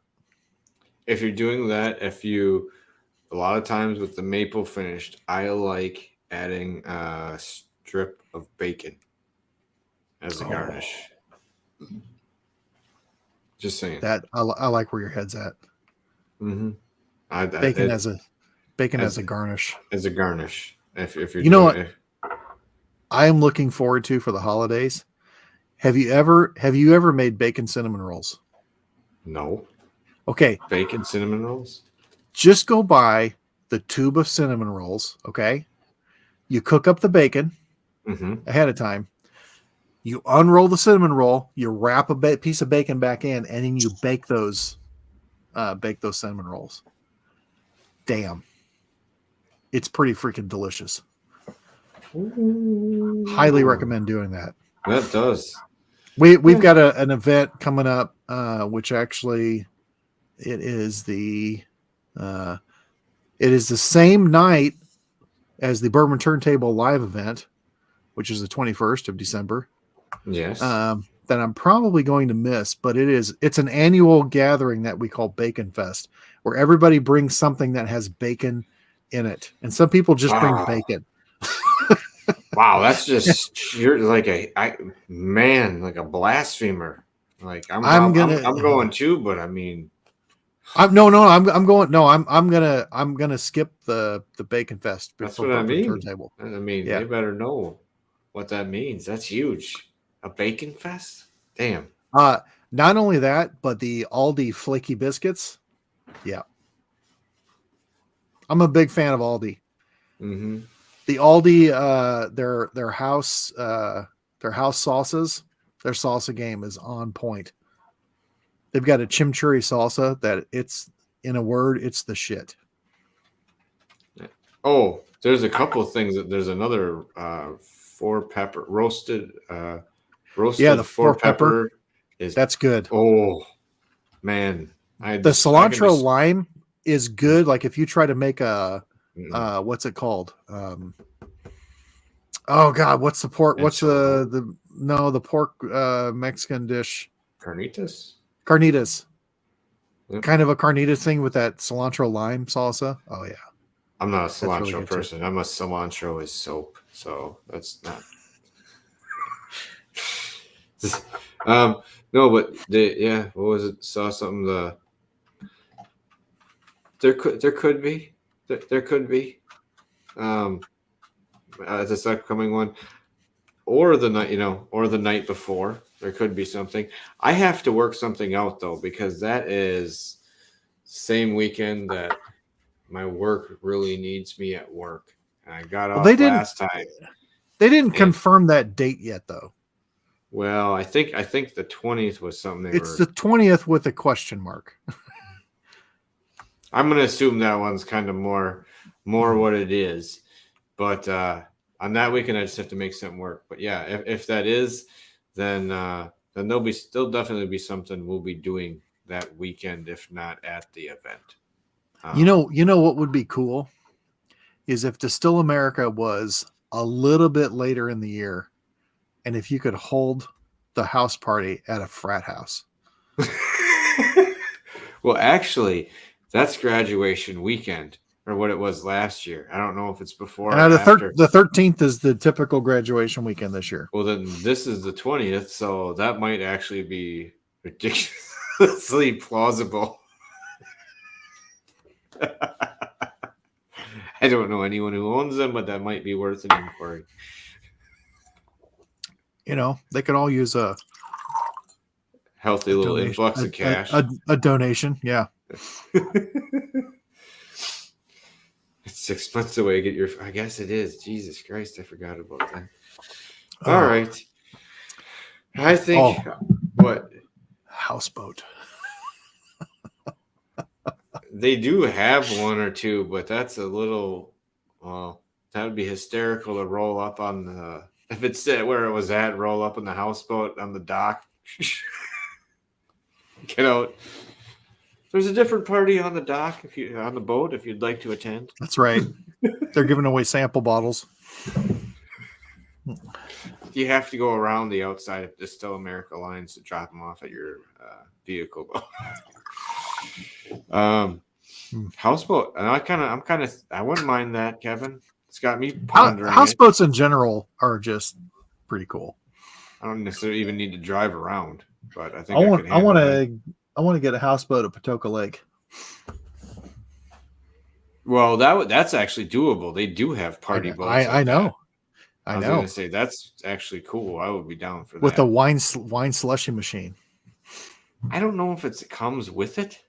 If you're doing that, a lot of times with the maple finished, I like adding a strip of bacon as a garnish. Just saying. That I like where your head's at. Mm-hmm. Bacon as a as garnish. as a garnish. If you're You know doing what it, I am looking forward to for the holidays? Have you ever made bacon cinnamon rolls? no Okay, bacon cinnamon rolls. just go buy the tube of cinnamon rolls, okay? You cook up the bacon Mm-hmm. ahead of time. You unroll the cinnamon roll, you wrap a piece of bacon back in, and then you bake those cinnamon rolls. Damn. It's pretty freaking delicious. Highly recommend doing that. That does. We've got an event coming up, which actually it is the same night as the Bourbon Turntable live event, which is the 21st of December. Yes. That I'm probably going to miss, but it's an annual gathering that we call Bacon Fest, where everybody brings something that has bacon in it, and some people just bring bacon. Wow, that's just you're like like a blasphemer. Like I'm going too, but I mean, I'm gonna skip the Bacon Fest that's for what I Bourbon mean. Turntable. I mean, Yeah. they better know what that means. That's huge. A bacon fest? Damn. Not only that, but the Aldi flaky biscuits. Yeah. I'm a big fan of Aldi. Mm-hmm. The Aldi, their house sauces, their salsa game is on point. They've got a chimichurri salsa that in a word, it's the shit. Oh, there's a couple of things there's another four pepper roasted Yeah, the four four pepper, pepper is that's good. oh man. The cilantro lime is good. Like if you try to make a what's it called? Oh God, what's the pork? What's the pork Mexican dish? Carnitas? Carnitas. Yep. Kind of a carnitas thing with that cilantro lime salsa. Oh yeah. I'm not a cilantro really person. I'm a cilantro is soap, so that's not. No, but what was it? Saw something There could be this upcoming one, or the night, or the night before. There could be something. I have to work something out though, because that is same weekend that my work really needs me at work. And I got off last time. They didn't confirm that date yet though. Well, I think the 20th was something. It's the 20th with a question mark. I'm going to assume that one's kind of more what it is. But on that weekend, I just have to make something work. But yeah, if that is, then there'll definitely be something we'll be doing that weekend, if not at the event. You know what would be cool is if Distill America was a little bit later in the year, and if you could hold the house party at a frat house. Well, actually, that's graduation weekend, or what it was last year. I don't know if it's before or after. The 13th is the typical graduation weekend this year. Well, then this is the 20th, so that might actually be ridiculously plausible. I don't know anyone who owns them, but that might be worth an inquiry. They could all use a healthy little influx of cash. A donation, yeah. It's 6 months away. I guess it is. Jesus Christ, I forgot about that. All right. I think what? Houseboat. They do have one or two, but that's a little. Well, that would be hysterical to roll up on the. If it's where it was at, roll up on the houseboat on the dock. Get out. There's a different party on the dock on the boat if you'd like to attend. That's right. They're giving away sample bottles. You have to go around the outside of Distill America lines to drop them off at your vehicle. Houseboat. And I wouldn't mind that, Kevin. It's got me pondering. Houseboats in general are just pretty cool. I don't necessarily even need to drive around, but I think I want to get a houseboat at Patoka Lake. Well, that's actually doable. They do have party boats. I know. I was going to say that's actually cool. I would be down for that. With a wine slushy machine. I don't know if it comes with it.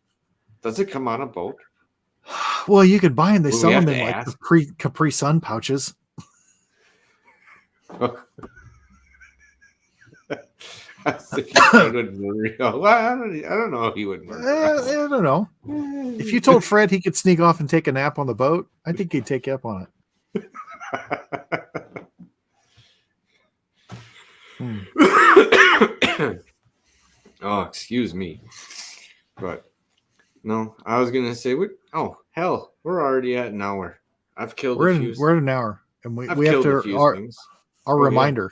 Does it come on a boat? Well, you could buy them. They sell them in like Capri Sun pouches. I don't know if he would murder us. I don't know. If you told Fred he could sneak off and take a nap on the boat, I think he'd take you up on it. Oh, excuse me. But no, I was gonna say we're already at an hour. We're at an hour, and we have to our reminder.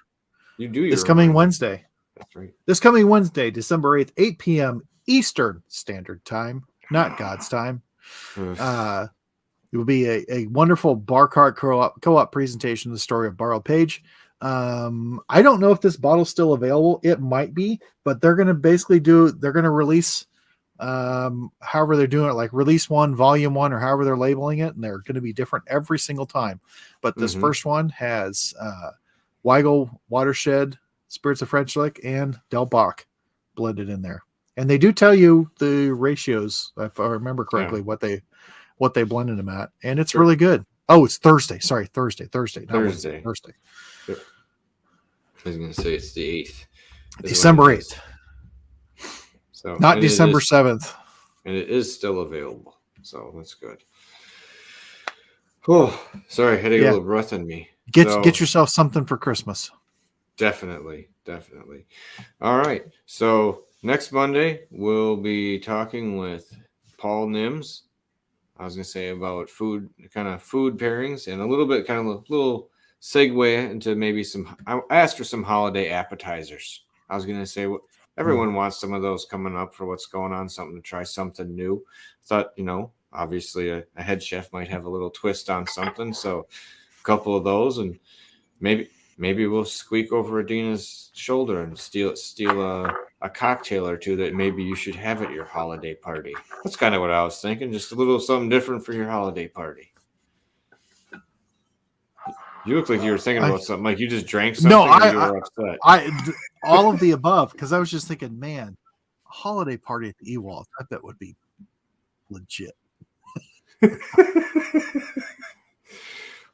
You do this coming reminder. Wednesday. That's right. This coming Wednesday, December 8th, 8 p.m. Eastern Standard Time, not God's time. It will be a wonderful bar cart co-op presentation of the story of Borrowed Page. I don't know if this bottle's still available. It might be, but they're going to release however they're doing it, like release 1, volume 1, or however they're labeling it, and they're going to be different every single time. But this first one has Weigel, Watershed, Spirits of French Lick, and Del Bach blended in there. And they do tell you the ratios, if I remember correctly, what they blended them at, and it's really good. Oh, it's Thursday. Sorry, Thursday. Thursday. I was going to say it's the 8th. December 8th. So not December 7th. And it is still available. So that's good. Oh, sorry, I had a little breath in me. Get yourself something for Christmas. Definitely. All right. So next Monday, we'll be talking with Paul Nims. I was going to say about food pairings, and a little segue into maybe I asked for some holiday appetizers. I was going to say everyone wants some of those coming up for what's going on, something to try something new. Thought, obviously a head chef might have a little twist on something. So a couple of those, and maybe we'll squeak over Adina's shoulder and steal a a cocktail or two that maybe you should have at your holiday party. That's kind of what I was thinking. Just a little something different for your holiday party. You look like you were thinking about something. Like you just drank something or you were upset. All of the above, because I was just thinking, man, a holiday party at the Ewald, I bet would be legit.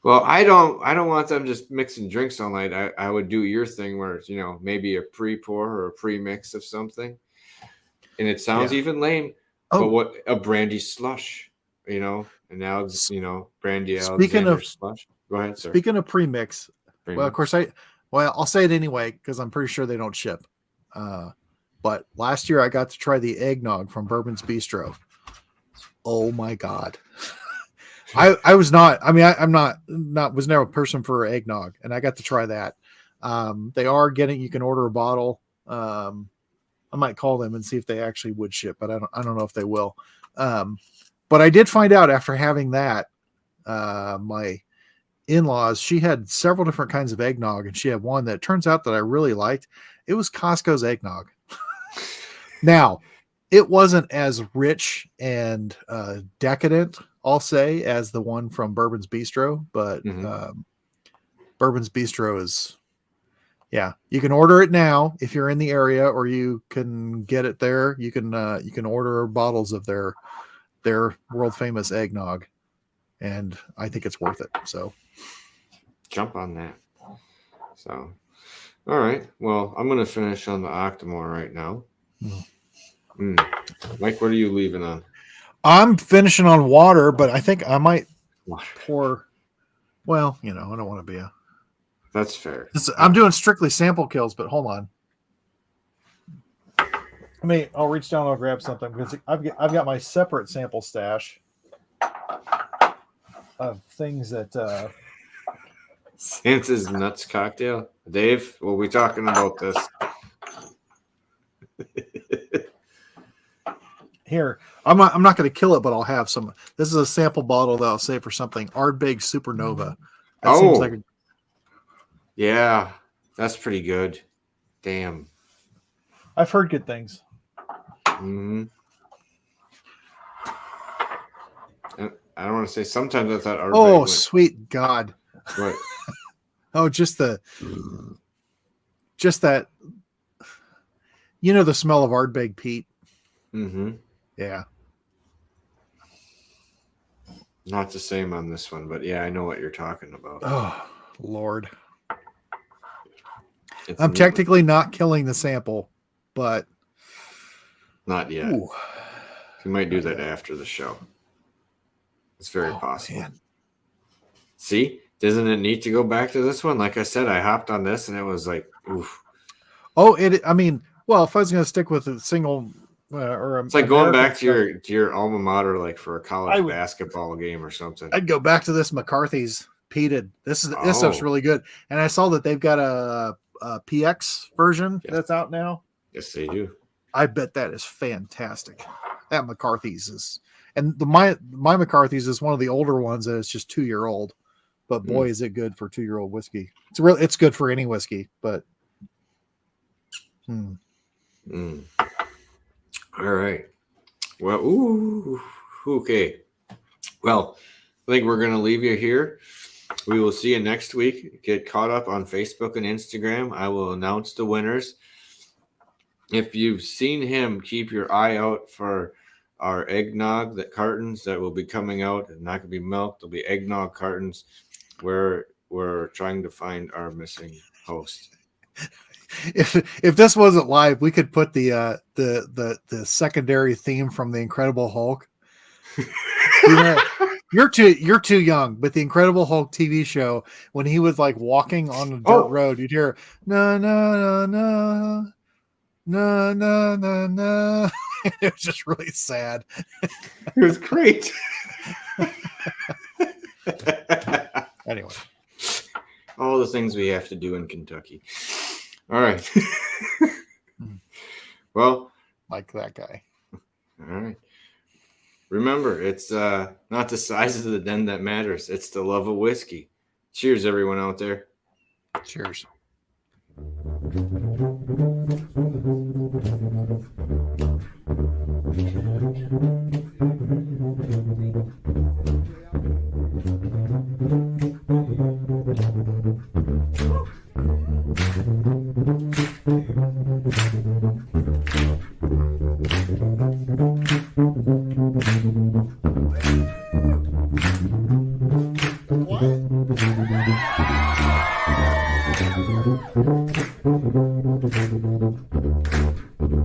Well, I don't want them just mixing drinks all night. I would do your thing where it's, maybe a pre-pour or a pre-mix of something. And it sounds even lame, but what a brandy slush, and now, brandy Alexander slush. Go ahead, sir. Speaking of pre-mix, well, of course, I'll say it anyway, because I'm pretty sure they don't ship. But last year I got to try the eggnog from Bourbon's Bistro. Oh my God. I was not, I'm not was never a person for eggnog, and I got to try that. They are you can order a bottle. I might call them and see if they actually would ship, but I don't know if they will. But I did find out after having that, my in-laws, she had several different kinds of eggnog, and she had one that turns out that I really liked. It was Costco's eggnog. Now, it wasn't as rich and decadent, I'll say, as the one from Bourbon's Bistro, but Bourbon's Bistro is, you can order it now if you're in the area, or you can get it there. You can order bottles of their world famous eggnog, and I think it's worth it. So jump on that. So, all right. Well, I'm going to finish on the Octomore right now. Mike, what are you leaving on? I'm finishing on water, but I think I might pour. Well, I don't want to be That's fair. I'm doing strictly sample kills, but hold on. I'll reach down and I'll grab something, because I've got my separate sample stash of things that Santa's nuts cocktail. Dave, we'll be talking about this. Here, I'm not going to kill it, but I'll have some. This is a sample bottle that I'll save for something. Ardbeg Supernova. That seems like yeah, that's pretty good. Damn. I've heard good things. Mm-hmm. I don't want to say. Sometimes I thought Ardbeg sweet God. What? Just that. The smell of Ardbeg peat. Mm-hmm. Yeah. Not the same on this one, but yeah, I know what you're talking about. Oh, Lord. I'm technically not killing the sample, but not yet. Ooh. You might do that after the show. It's very possible. Man. See, isn't it neat to go back to this one? Like I said, I hopped on this and it was like, oof. Oh, if I was going to stick with a single it's like going back to your alma mater, like for a college basketball game or something. I'd go back to this McCarthy's peated. This stuff's really good, and I saw that they've got a PX version that's out now. Yes, they do. I bet that is fantastic. That McCarthy's is, and my McCarthy's is one of the older ones that is just 2-year-old, but boy, is it good for 2-year-old whiskey. It's good for any whiskey, but. All right. Well, okay. Well, I think we're going to leave you here. We will see you next week. Get caught up on Facebook and Instagram. I will announce the winners. If you've seen him, keep your eye out for our eggnog cartons that will be coming out. It's not going to be milk. There'll be eggnog cartons where we're trying to find our missing host. If this wasn't live, we could put the secondary theme from the Incredible Hulk. You're too young, but the Incredible Hulk TV show, when he was like walking on a dirt road, you'd hear no no no no no no no. It was just really sad. It was great. Anyway, all the things we have to do in Kentucky. All right. Well, like that guy. All right. Remember, it's not the size of the den that matters. It's the love of whiskey. Cheers, everyone out there. Cheers. What?